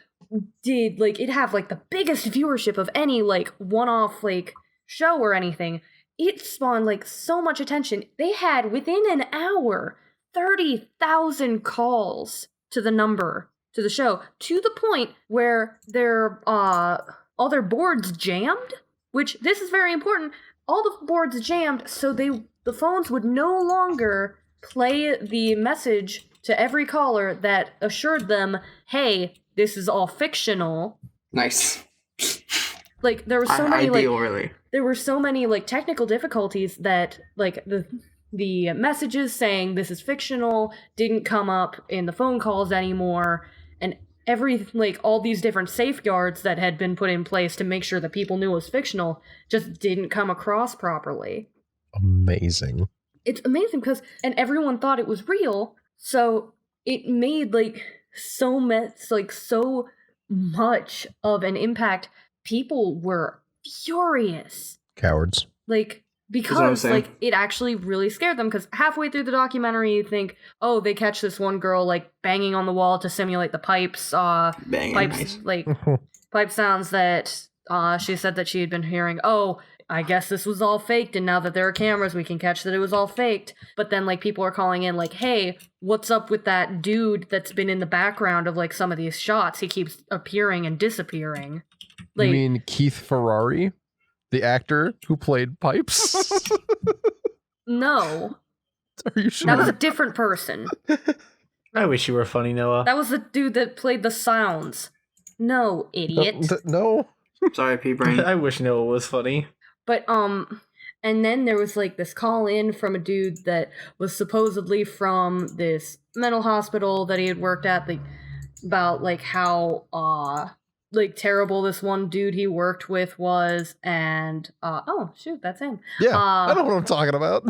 did like it have like the biggest viewership of any like one-off like show or anything, it spawned like so much attention. They had within an hour 30,000 calls to the show, to the point where their all their boards jammed, which this is very important. All the boards jammed, so the phones would no longer play the message to every caller that assured them, hey, this is all fictional. Nice. Like, there were so many ideal, really. There were so many like technical difficulties that like the messages saying this is fictional didn't come up in the phone calls anymore, and all these different safeguards that had been put in place to make sure that people knew it was fictional just didn't come across properly. Amazing. It's amazing because, and everyone thought it was real, so it made like so much of an impact. People were furious. Cowards. Like, because like it actually really scared them, because halfway through the documentary you think, oh, they catch this one girl like banging on the wall to simulate the pipes nice. Like pipe sounds that she said that she had been hearing. Oh, I guess this was all faked, and now that there are cameras we can catch that it was all faked. But then like people are calling in like, hey, what's up with that dude that's been in the background of like some of these shots? He keeps appearing and disappearing. Like, you mean Keith Ferrari? The actor who played Pipes? No. Are you sure? That was a different person. I wish you were funny, Noah. That was the dude that played the sounds. No, idiot. No. Sorry, P-Brain. I wish Noah was funny. But, and then there was, like, this call in from a dude that was supposedly from this mental hospital that he had worked at, like, about, like, how, like, terrible this one dude he worked with was, and, oh, shoot, that's him. Yeah, I know what I'm talking about.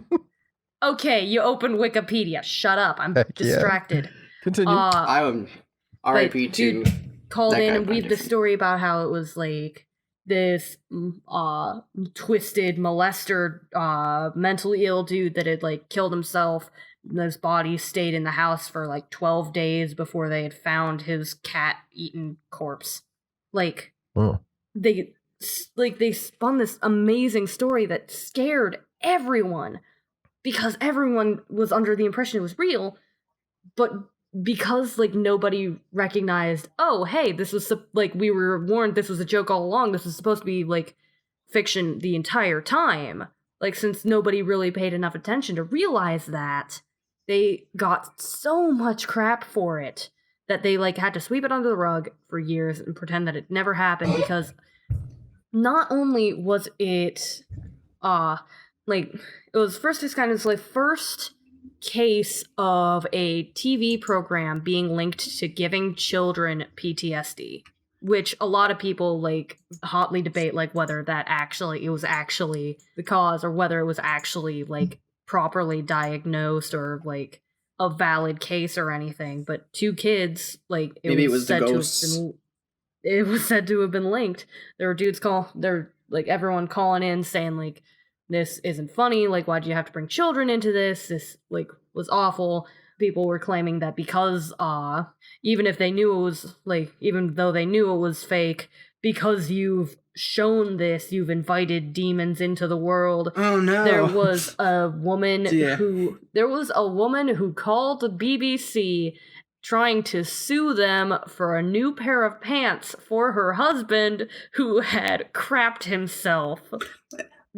Okay, you opened Wikipedia. Shut up. I'm Heck yeah. distracted. Continue. I am R.I.P. But to dude called that in guy and weaved the different. story about how it was like this twisted molester mentally ill dude that had like killed himself. His body stayed in the house for like 12 days before they had found his cat eaten corpse. Like Oh. they spun this amazing story that scared everyone because everyone was under the impression it was real, but because like nobody recognized, oh hey, this was like we were warned this was a joke all along, this was supposed to be like fiction the entire time, like since nobody really paid enough attention to realize that, they got so much crap for it that they like had to sweep it under the rug for years and pretend that it never happened, because not only was it like it was first this kind of like first case of a TV program being linked to giving children PTSD, which a lot of people like hotly debate like whether it was actually the cause or whether it was actually like properly diagnosed or like a valid case or anything. But two kids, like Maybe it was the ghosts. It was said to have been linked. There were they're like everyone calling in saying like, this isn't funny, like why'd you have to bring children into this like was awful. People were claiming that because even if they knew it was like, even though they knew it was fake, because you've shown this, you've invited demons into the world. Oh no. There was a woman who called the BBC trying to sue them for a new pair of pants for her husband who had crapped himself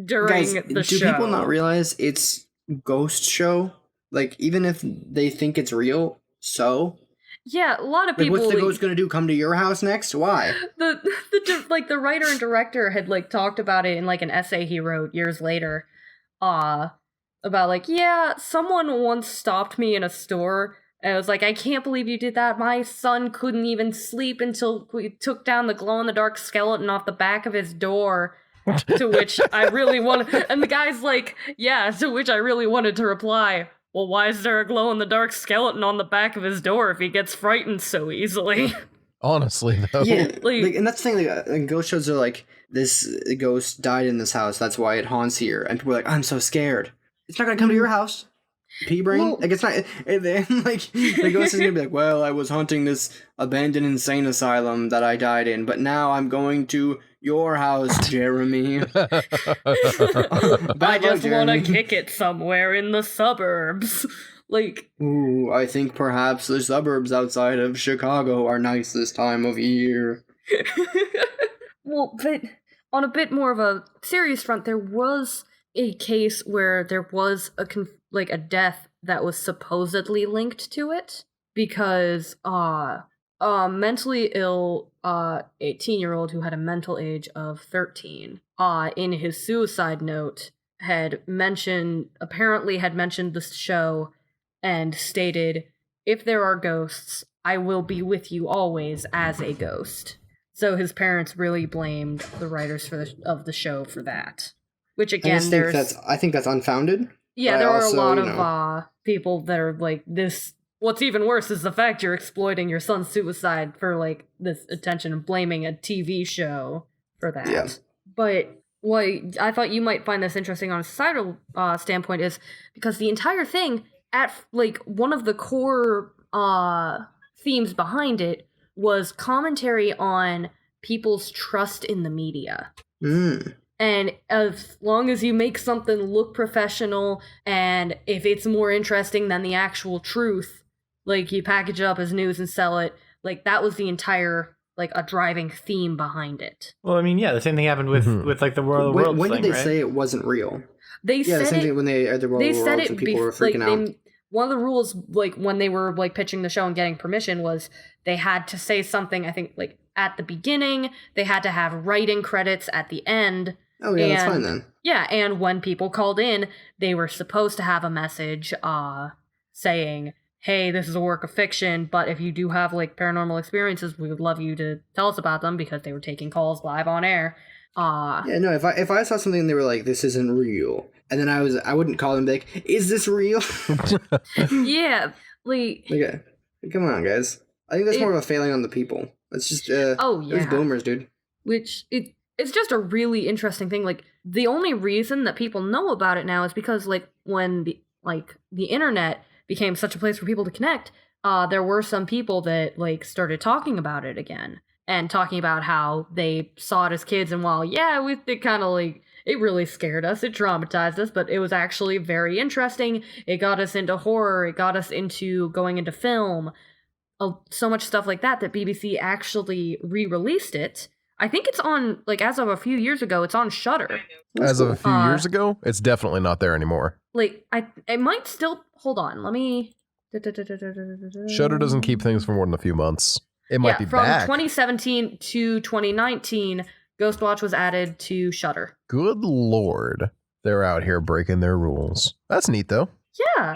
during the show. Do people not realize it's ghost show? Like, even if they think it's real, so? Yeah, a lot of Like, people. what's the ghost gonna do? Come to your house next? Why? The writer and director had like talked about it in like an essay he wrote years later, about like, yeah, someone once stopped me in a store and I was like, I can't believe you did that. My son couldn't even sleep until we took down the glow-in-the-dark skeleton off the back of his door. To which I really wanted, and the guy's like, yeah, to which I really wanted to reply, well, why is there a glow-in-the-dark skeleton on the back of his door if he gets frightened so easily? Honestly, though. Yeah, like, and that's the thing, like, ghost shows are like, this ghost died in this house, that's why it haunts here, and people are like, I'm so scared. It's not gonna come to your house. P-brain? Well, like, it's not, like, the ghost is gonna be like, well, I was haunting this abandoned insane asylum that I died in, but now I'm going to your house, Jeremy. I just want to kick it somewhere in the suburbs. Like, ooh, I think perhaps the suburbs outside of Chicago are nice this time of year. well, but on a bit more of a serious front, there was a case where there was a death that was supposedly linked to it because mentally ill 18-year-old who had a mental age of 13 in his suicide note had mentioned the show and stated, if there are ghosts, I will be with you always as a ghost. So his parents really blamed the writers of the show for that. Which again, I think that's unfounded. Yeah, there are a lot of people that are like, this. What's even worse is the fact you're exploiting your son's suicide for like this attention and blaming a TV show for that. Yeah. But what I thought you might find this interesting on a societal standpoint is because the entire thing, at like one of the core themes behind it was commentary on people's trust in the media. And as long as you make something look professional, and if it's more interesting than the actual truth, like you package it up as news and sell it, like that was the entire, like a driving theme behind it. Well, I mean, yeah, the same thing happened with like the World of Worlds when thing, did they right? say it wasn't real? They said the same thing when they had the World of Worlds and people were freaking out. One of the rules, like when they were like pitching the show and getting permission, was they had to say something, I think, like at the beginning, they had to have writing credits at the end. Oh yeah, that's fine then. Yeah, and when people called in, they were supposed to have a message saying, hey, this is a work of fiction, but if you do have like paranormal experiences, we would love you to tell us about them, because they were taking calls live on air. Yeah, no, if I saw something and they were like, this isn't real, And then I wouldn't call them like, is this real? Yeah, like Come on, guys. I think that's more of a failing on the people. It's just oh yeah, those boomers, dude. which it's just a really interesting thing. Like the only reason that people know about it now is because like when the internet became such a place for people to connect, there were some people that like started talking about it again and talking about how they saw it as kids, and while it kind of like it really scared us, it traumatized us, but it was actually very interesting. It got us into horror, it got us into going into film, so much stuff like that BBC actually re-released it. I think it's on, like, as of a few years ago, it's on Shudder. As of a few years ago, it's definitely not there anymore. Like, it might still, hold on, let me... Shudder doesn't keep things for more than a few months. It might be from back. 2017 to 2019, Ghostwatch was added to Shudder. Good lord. They're out here breaking their rules. That's neat, though. Yeah,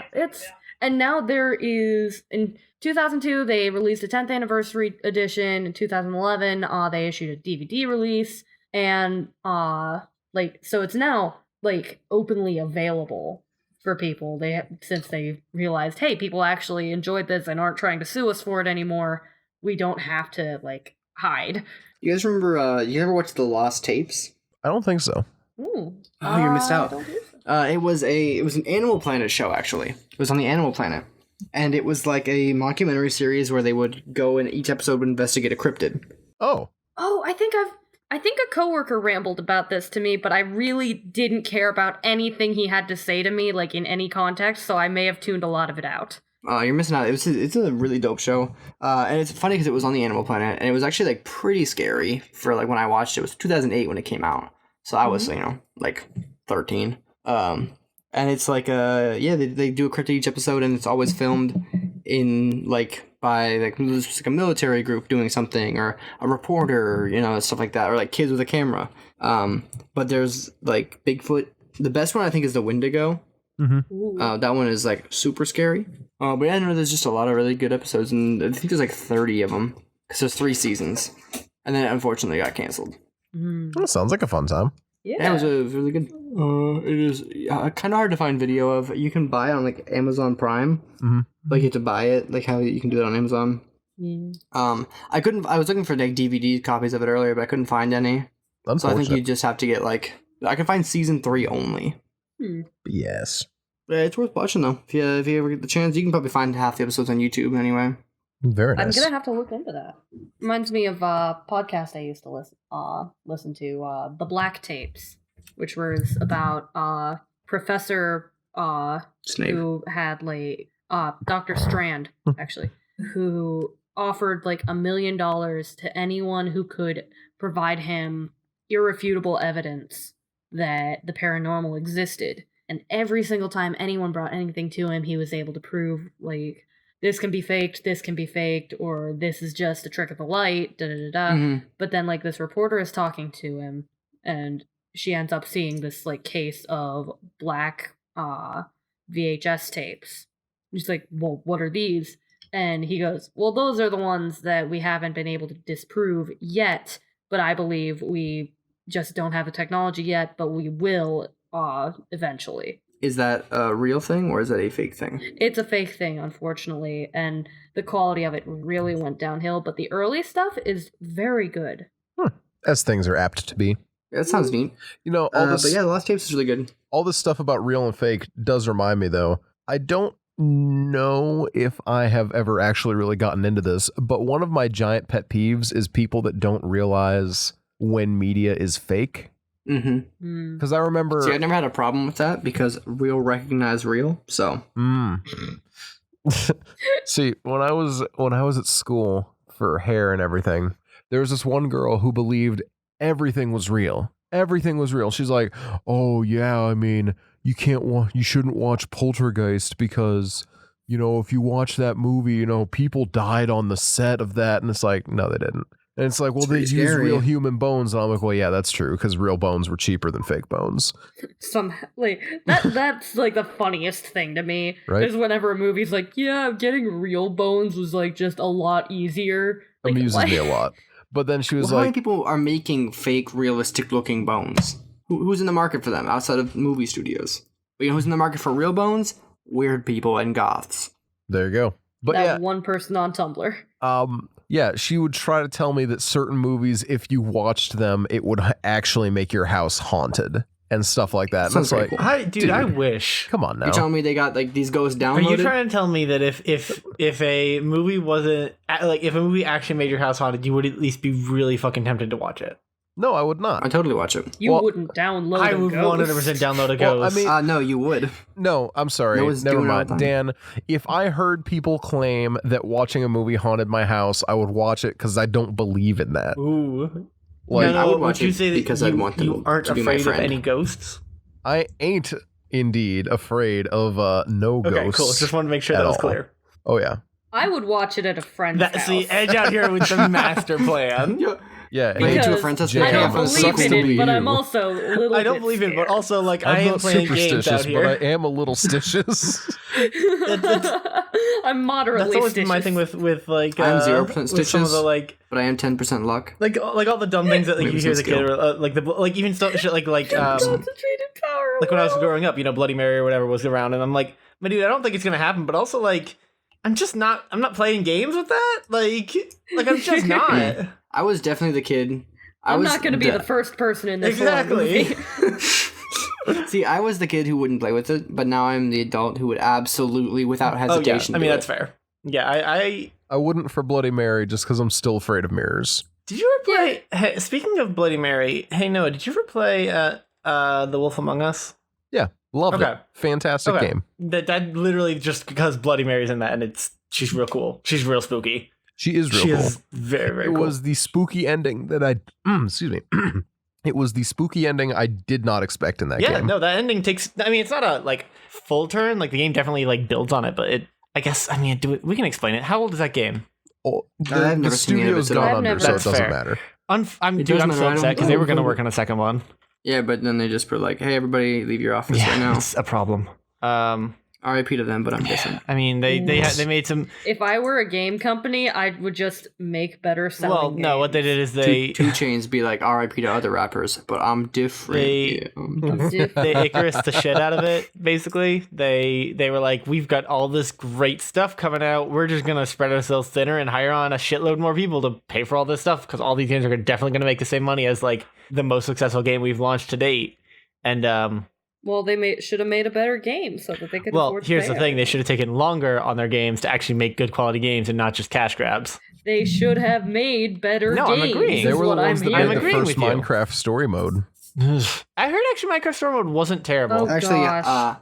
and now there is, in 2002, they released a 10th anniversary edition. In 2011, they issued a DVD release, and, so it's now, like, openly available for people. Since they realized, hey, people actually enjoyed this and aren't trying to sue us for it anymore, we don't have to, like, hide. You guys remember, you ever watched The Lost Tapes? I don't think so. Ooh. Oh, you missed out. Don't do so. It was an Animal Planet show, actually. It was on the Animal Planet. And it was like a mockumentary series where they would go and each episode would investigate a cryptid. Oh. Oh, I think a coworker rambled about this to me, but I really didn't care about anything he had to say to me, like in any context, so I may have tuned a lot of it out. You're missing out. It's a really dope show. And it's funny because it was on the Animal Planet, and it was actually like pretty scary for like when I watched it. It was 2008 when it came out. So I was, like 13. And it's like they do a cryptid each episode, and it's always filmed in like by like a military group doing something, or a reporter, stuff like that, or like kids with a camera. But there's like Bigfoot. The best one I think is the Wendigo. Mm-hmm. That one is like super scary. But yeah, no, there's just a lot of really good episodes, and I think there's like 30 of them because there's 3 seasons, and then it unfortunately got canceled. That sounds like a fun time. Yeah, it was really good. It is kind of hard to find video of. You can buy it on like Amazon Prime. Mm-hmm. Like you have to buy it, like how you can do it on Amazon. Yeah. I was looking for like DVD copies of it earlier, but I couldn't find any. So I think you just have to get like, I can find season 3 only. Yes. Yeah, it's worth watching though. If you ever get the chance, you can probably find half the episodes on YouTube anyway. Very nice. I'm gonna have to look into that. Reminds me of a podcast I used to listen to, The Black Tapes, which was about Professor Snape. who had like Dr. Strand actually, who offered like $1 million to anyone who could provide him irrefutable evidence that the paranormal existed. And every single time anyone brought anything to him, he was able to prove like, this can be faked, or this is just a trick of the light, Mm-hmm. But then, like, this reporter is talking to him, and she ends up seeing this, like, case of black VHS tapes. She's like, well, what are these? And he goes, well, those are the ones that we haven't been able to disprove yet, but I believe we just don't have the technology yet, but we will eventually. Is that a real thing, or is that a fake thing? It's a fake thing, unfortunately, and the quality of it really went downhill, but the early stuff is very good. As things are apt to be. Yeah, that sounds neat. All this, but yeah, The Lost Tapes is really good. all this stuff about real and fake does remind me, though. I don't know if I have ever actually really gotten into this, but one of my giant pet peeves is people that don't realize when media is fake. Mm-hmm. Because I remember... See, I never had a problem with that because real recognize real, so... See, when I was at school for hair and everything, there was this one girl who believed everything was real. Everything was real. She's like, oh yeah, I mean, you shouldn't watch Poltergeist because, if you watch that movie, people died on the set of that. And it's like, no, they didn't. And it's like, well, they use real human bones. And I'm like, well, yeah, that's true, because real bones were cheaper than fake bones. That's like the funniest thing to me. Right? Is whenever a movie's like, yeah, getting real bones was like just a lot easier. Like, Amuses me a lot. But then she was how many like, people are making fake, realistic looking bones? Who's in the market for them outside of movie studios? But you know who's in the market for real bones? Weird people and goths. There you go. But That one person on Tumblr. yeah, she would try to tell me that certain movies, if you watched them, it would actually make your house haunted and stuff like that. And Sounds it's like, very cool. Dude, I wish. come on now. You're telling me they got like these ghosts Are downloaded? you trying to tell me that if a movie wasn't like if a movie actually made your house haunted, you would at least be really fucking tempted to watch it? No, I would not. I'd totally watch it. You Well, wouldn't download I a would ghost. 100% download a Well, I ghost. mean- No, you would. No, I'm sorry. No one's Never doing it all mind. the time. Dan, if I heard people claim that watching a movie haunted my house, I would watch it because I don't believe in that. Ooh. Like, I would watch you it say that because you, I'd want them you aren't to be my afraid of friend. any ghosts? I ain't indeed afraid of no Okay, ghosts. cool. Just wanted to make sure at that was all. clear. Oh, yeah. I would watch it at a friend's That's house. the edge out here with the master plan. Yeah. Bring it to a Because friend's house. Jake, I don't it believe sucks in to it, be but you. I'm also a little I don't bit believe it, but scared. also like I'm I am not playing games superstitious, out here. but I am a little stitious. I'm moderately That's always been my stitious. thing with like I'm 0% with some of stitches. the like But I am 10% luck. all the dumb things that like Maybe you hear as a some kid, or, like the like even stuff shit like Concentrated power. like when I was growing up, you know, Bloody Mary or whatever was around, and I'm like, but dude, I don't think it's gonna happen. But also like, I'm not playing games with that. Like I'm just not. I was definitely the kid. I'm not going to be the first person in this horror Exactly. movie. See, I was the kid who wouldn't play with it, but now I'm the adult who would absolutely, without Oh yeah, hesitation, I mean do that's it. fair. Yeah, I I wouldn't for Bloody Mary just because I'm still afraid of mirrors. did you ever play? Hey, speaking of Bloody Mary, hey Noah, did you ever play The Wolf Among Us? Yeah, loved Okay. it. Fantastic Okay. game. That literally just because Bloody Mary's in that, and she's real cool. She's real spooky. She is real She cool. is very very It cool. was the spooky ending that I excuse me. It was the spooky ending I did not expect in that Yeah, game. no, that ending takes. I mean, it's not a like full turn. Like the game definitely like builds on it, but it. I guess I mean, we can explain it. How old is that game? Oh, I've never the seen any of it, studio's so gone I've under, never- so it That's doesn't fair. matter. I'm It dude, does I'm matter, so I don't- upset because they were going to I work on a second one. Yeah, but then they just were like, hey, everybody leave your office right now. it's a problem. RIP to them, but I'm different. I mean, they made some. If I were a game company, I would just make better selling Well, no, what they games. did is they Two Chains be like RIP to other rappers, but I'm different. They- Yeah. they Icarus the shit out of it. Basically, they were like, we've got all this great stuff coming out. We're just gonna spread ourselves thinner and hire on a shitload more people to pay for all this stuff because all these games are definitely gonna make the same money as like the most successful game we've launched to date. And Well, they should have made a better game so that they could. well, afford to here's pay the thing: they everyone. should have taken longer on their games to actually make good quality games and not just cash grabs. They should have made better No, I'm games. agreeing. They is were the what ones I'm that I'm made the agreeing first with you. Minecraft story mode. I heard actually Minecraft Story Mode wasn't terrible. Oh, Actually, gosh.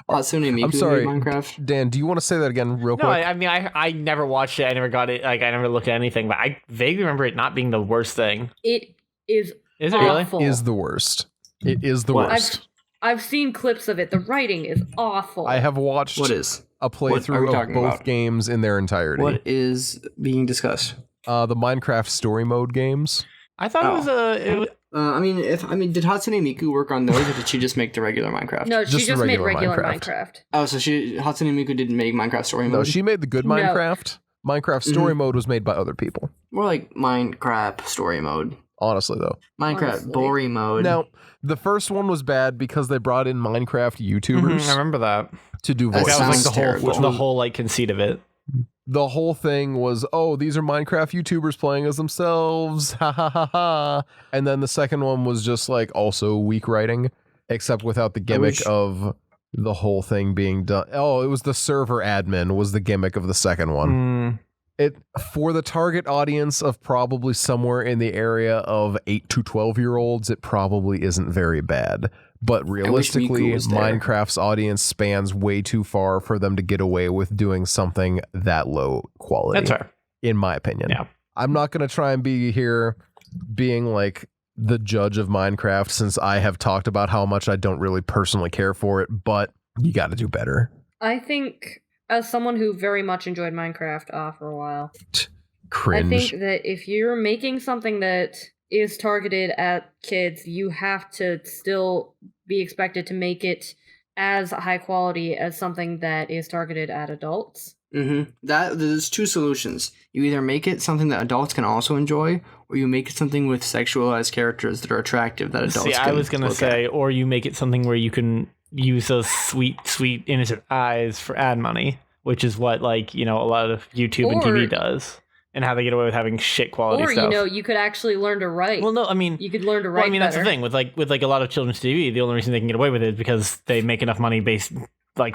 Hatsune Miku I'm sorry, made Minecraft. Dan, do you want to say that again real No, quick? I mean, I never watched it. I never got it. Like, I never looked at anything, but I vaguely remember it not being the worst thing. It is Is it really? awful. Is the worst. It is the What? worst. I've seen clips of it. The writing is awful. I have watched What is? a are we playthrough of talking both about? games in their entirety. What is being discussed? The Minecraft story mode games. I thought it was a. Did Hatsune Miku work on those, or did she just make the regular Minecraft? No, she Just just made regular regular Minecraft. Minecraft. Oh, so Hatsune Miku didn't make Minecraft Story No, Mode? she made the good No. Minecraft. Minecraft story mode was made by other people. More like Minecraft Story Mode. Honestly, though. Minecraft Honestly. Boring Mode. Now, the first one was bad because they brought in Minecraft YouTubers I remember that. to do That voices. That was sounds like the whole, terrible. the whole like conceit of it. The whole thing was, oh, these are Minecraft YouTubers playing as themselves. Ha ha ha ha. And then the second one was just like also weak writing, except without the gimmick wish- of the whole thing being done. Oh, it was the server admin was the gimmick of the second one. It for the target audience of probably somewhere in the area of 8 to 12-year-olds, it probably isn't very bad. But realistically, Miku was there. Minecraft's audience spans way too far for them to get away with doing something that low quality. That's fair. In my opinion. Yeah. I'm not going to try and be here being like the judge of Minecraft since I have talked about how much I don't really personally care for it, but you got to do better. I think, as someone who very much enjoyed Minecraft for a while, Cringe. I think that if you're making something that is targeted at kids, you have to still be expected to make it as high quality as something that is targeted at adults. That there's two solutions. You either make it something that adults can also enjoy, or you make it something with sexualized characters that are attractive that adults See, can I was gonna look say, at. or you make it something where you can use those sweet, sweet, innocent eyes for ad money, which is what a lot of YouTube and TV does, and how they get away with having shit quality Or stuff. you could actually learn to write. Well, no, I mean, you could learn to write. that's the thing with a lot of children's TV. The only reason they can get away with it is because they make enough money based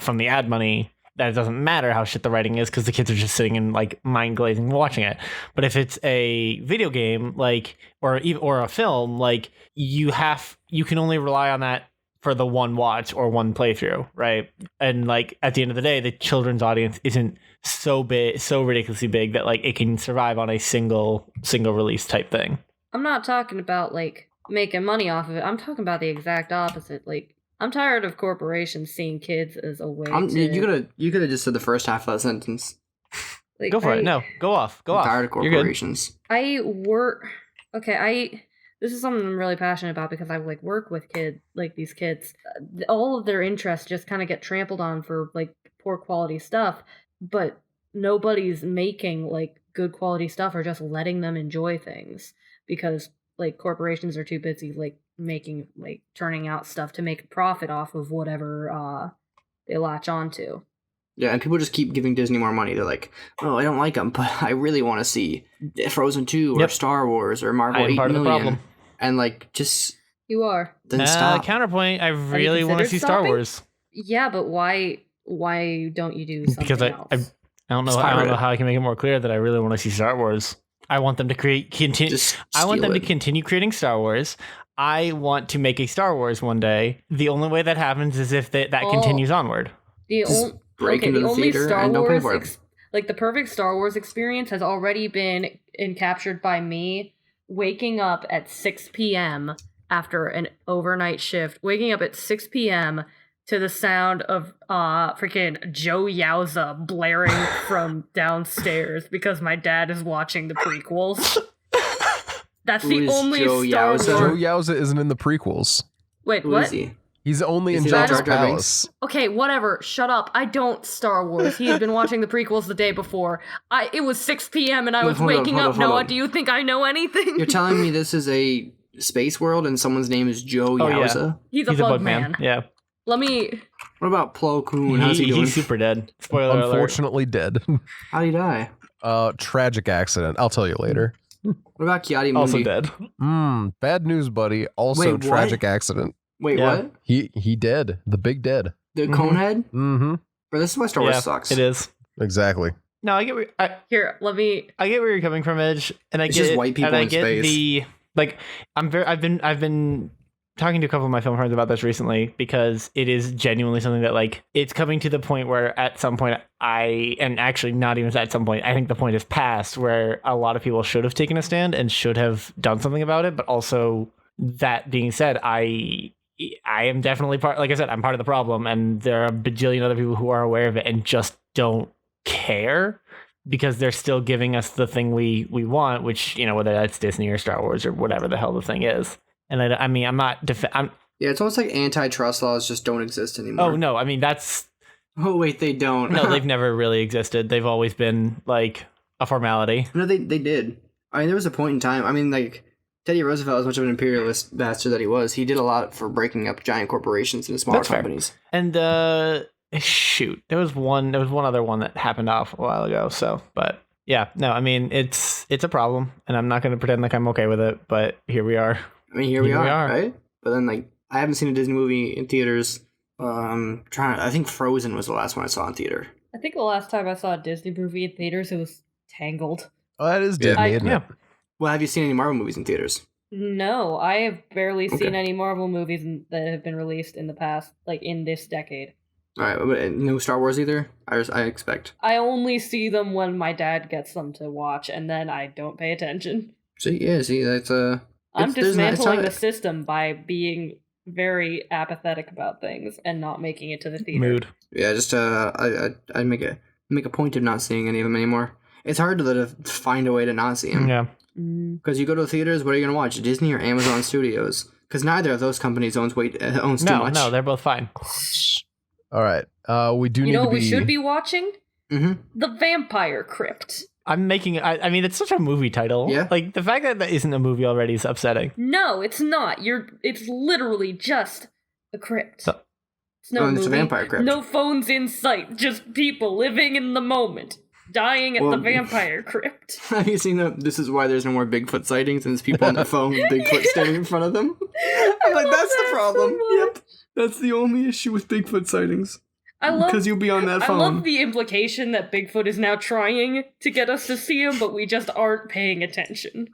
from the ad money that it doesn't matter how shit the writing is because the kids are just sitting and mind glazing watching it. But if it's a video game or a film, you can only rely on that for the one watch or one playthrough, right? And at the end of the day, the children's audience isn't so big, so ridiculously big that it can survive on a single release type thing. I'm not talking about making money off of it. I'm talking about the exact opposite. I'm tired of corporations seeing kids as a way to... You could have just said the first half of that sentence. Go for it. No, go off. I'm tired of corporations. This is something I'm really passionate about because I work with these kids. All of their interests just kind of get trampled on for poor quality stuff, but nobody's making good quality stuff or just letting them enjoy things because corporations are too busy making turning out stuff to make a profit off of whatever they latch onto. Yeah, and people just keep giving Disney more money. They're like, oh, I don't like them, but I really want to see Frozen 2 or Star Wars or Marvel 8 part million. of the problem. And just... You are. Then stop. Counterpoint, I really want to see Star Wars. Yeah, but why don't you do something because else? I don't know how I can make it more clear that I really want to see Star Wars. I want them to continue creating Star Wars. I want to make a Star Wars one day. The only way that happens is if that continues onward. The break into the theater Star and don't pay Wars for it. the perfect Star Wars experience has already been captured by me waking up at 6 p.m. after an overnight shift, waking up at 6 p.m. to the sound of freaking Joe Yowza blaring from downstairs because my dad is watching the prequels. That's the only Joe Star Wars. Joe Yowza isn't in the prequels. Wait, Who what? is he? He's only in Is he like Jabba's Jar Jar palace. Okay, whatever. Shut up. I don't Star Wars. He had been watching the prequels the day before. It was 6 p.m. and I was waking up. Noah, do you think I know anything? You're telling me this is a space world and someone's name is Joe Yowza? He's a bug man. Yeah. Let me... What about Plo Koon? How's he doing? He's super dead. Spoiler alert. Unfortunately dead. How'd he die? Tragic accident. I'll tell you later. What about Kiadi Mundi? Also dead. Bad news, buddy. Also Wait, tragic accident. Wait, Yeah. what? He dead. The big dead. The Conehead? Mm-hmm. Bro, this is why Star Wars sucks. It is. Exactly. No, I get Here, let me... I get where you're coming from, Edge, and I It's get just white people and I in get space. I've been talking to a couple of my film friends about this recently because it is genuinely something that it's coming to the point where at some point and actually not even at some point, I think the point is past where a lot of people should have taken a stand and should have done something about it. But also, that being said, I am definitely part. Like I said, I'm part of the problem, and there are a bajillion other people who are aware of it and just don't care because they're still giving us the thing we want, which whether that's Disney or Star Wars or whatever the hell the thing is. And I mean, I'm not. Yeah, it's almost like antitrust laws just don't exist anymore. Oh no, I mean that's. Oh wait, they don't. No, they've never really existed. They've always been a formality. No, they did. I mean, there was a point in time. I mean, Teddy Roosevelt, as much of an imperialist bastard that he did a lot for breaking up giant corporations into smaller That's fair. companies. And shoot, there was one other one that happened off a while ago. So, but yeah, no, I mean it's a problem, and I'm not going to pretend like I'm okay with it. But here we are. I mean, here we are, right? But then I haven't seen a Disney movie in theaters. I think Frozen was the last one I saw in theater. I think the last time I saw a Disney movie in theaters, it was Tangled. Oh, that is Disney, isn't it? Yeah. Well, have you seen any Marvel movies in theaters? No, I have barely seen Okay. any Marvel movies that have been released in the past, in this decade. All right, but no Star Wars either. I expect. I only see them when my dad gets them to watch, and then I don't pay attention. See, that's I'm there's not- it's dismantling not- the system by being very apathetic about things and not making it to the theater. Mood. Yeah, just I make a point of not seeing any of them anymore. It's hard to find a way to not see them. Yeah. Because you go to the theaters, what are you gonna watch? Disney or Amazon Studios? Because neither of those companies owns too much. No, they're both fine. All right. We do You need know to what be. we should be watching? The Vampire Crypt. I'm making. I mean, it's such a movie title. Yeah. Like the fact that that isn't a movie already is upsetting. No, it's not. It's literally just a crypt. So- It's no it's movie. a vampire crypt. No phones in sight. Just people living in the moment, dying at the vampire crypt. Have you seen this is why there's no more Bigfoot sightings and it's people on their phone with Bigfoot standing in front of them? I'm like, love that's the that problem. so much. Yep. That's the only issue with Bigfoot sightings. I love Because you'll be on that I phone. love the implication that Bigfoot is now trying to get us to see him, but we just aren't paying attention.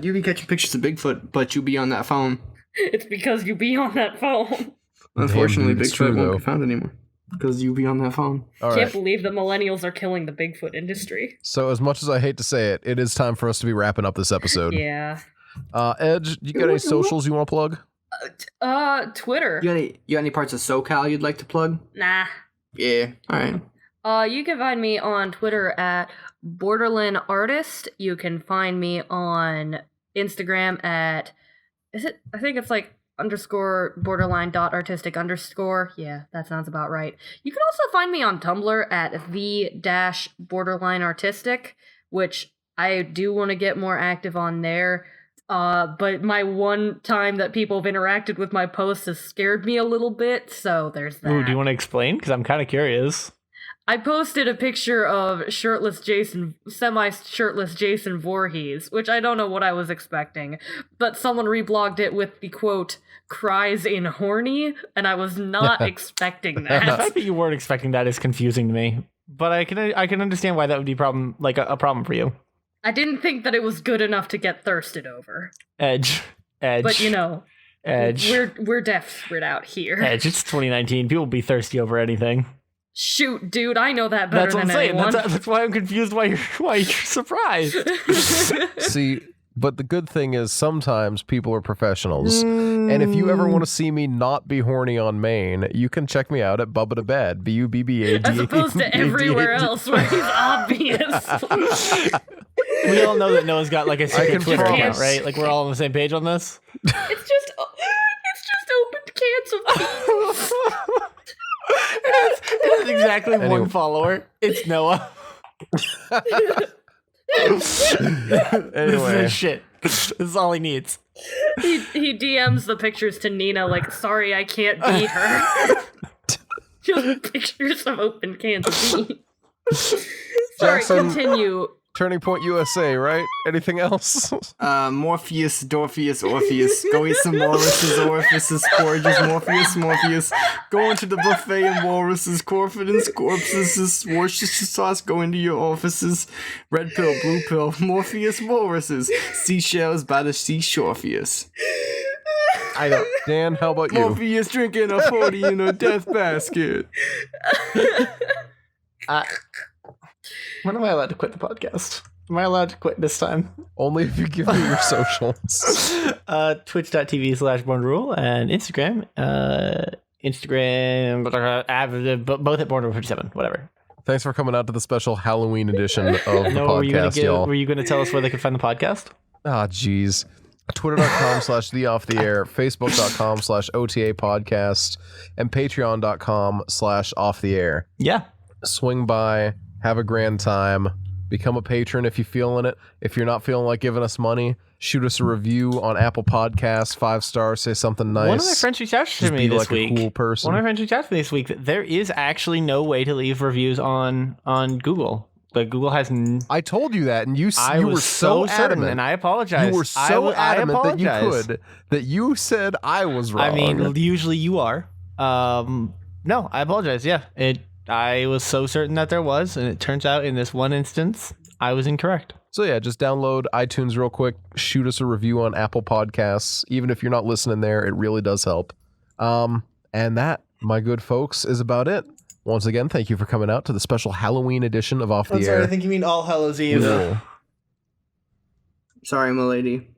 You be catching pictures of Bigfoot, but you'll be on that phone. It's because you be on that phone. Unfortunately, dude, it's Bigfoot true, won't though. be found anymore. Because you'll be on that phone. All Can't right. believe the millennials are killing the Bigfoot industry. So as much as I hate to say it, it is time for us to be wrapping up this episode. Yeah. Edge, you got any socials you want to plug? Twitter. You got any parts of SoCal you'd like to plug? Nah. Yeah. Alright. You can find me on Twitter at Borderland Artist. You can find me on Instagram at I think it's like _borderline.artistic_. Yeah, that sounds about right. You can also find me on Tumblr at the-borderlineartistic, which I do want to get more active on there. But my one time that people have interacted with my posts has scared me a little bit, so there's that. Ooh, do you want to explain? Because I'm kind of curious. I posted a picture of semi-shirtless Jason Voorhees, which I don't know what I was expecting, but someone reblogged it with the quote, "cries in horny," and I was not expecting The that. fact that you weren't expecting that is confusing to me. But I can understand why that would be a problem for you. I didn't think that it was good enough to get thirsted over. Edge. But you know, Edge. we're desperate out here. Edge. It's 2019. People will be thirsty over anything. Shoot, dude, I know that better That's what than I'm saying. anyone. That's why I'm confused why you're surprised. See, but the good thing is sometimes people are professionals. And if you ever want to see me not be horny on Maine, you can check me out at Bubba to Bed. BUBBAD. As opposed to everywhere else where he's obvious. We all know that Noah's got like a secret can Twitter account, promise. right? Like we're all on the same page on this. It's just open cans of beans. It has exactly Anyway. one follower. It's Noah. This Anyway, is shit. This is all he needs. He DMs the pictures to Nina like, sorry, I can't beat her. Just pictures of open cans of beans. Sorry, Jackson- continue. Turning Point USA, right? Anything else? Morpheus, Dorpheus, Orpheus. Go eat some walruses, orifices, porridges, Morpheus. Go into the buffet and walruses, corfidence, corpses, Worcestershire sauce. Go into your offices. Red pill, blue pill, Morpheus, walruses. Seashells by the seashorepheus. I don't. Dan, how about you? Morpheus drinking a 40 in a death basket. When am I allowed to quit the podcast? Am I allowed to quit this time? Only if you give me your socials. Twitch.tv/BornRule and Instagram. Both at BornRule57, whatever. Thanks for coming out to the special Halloween edition of the No, podcast, y'all. were you going to tell us where they could find the podcast? Ah, jeez. Twitter.com/theofftheair, Facebook.com/OTA podcast, and Patreon.com/offtheair. Yeah. Swing by, have a grand time, become a patron if you're feeling it. If you're not feeling like giving us money, shoot us a review on Apple Podcasts, 5 stars, say something nice. One of my friends reached out to Just me be this like week. a cool person. One of my friends reached out to me this week that there is actually no way to leave reviews on Google. Like Google has. I told you that, and you I you was were so certain, adamant. and I apologize. You were so adamant that you apologize. could, that you said I was wrong. I mean, usually you are. No, I apologize. Yeah, I was so certain that there was, and it turns out in this one instance, I was incorrect. So yeah, just download iTunes real quick, shoot us a review on Apple Podcasts. Even if you're not listening there, it really does help. And that, my good folks, is about it. Once again, thank you for coming out to the special Halloween edition of Off the Air. think you mean All Hallows Eve. No. Sorry, my lady.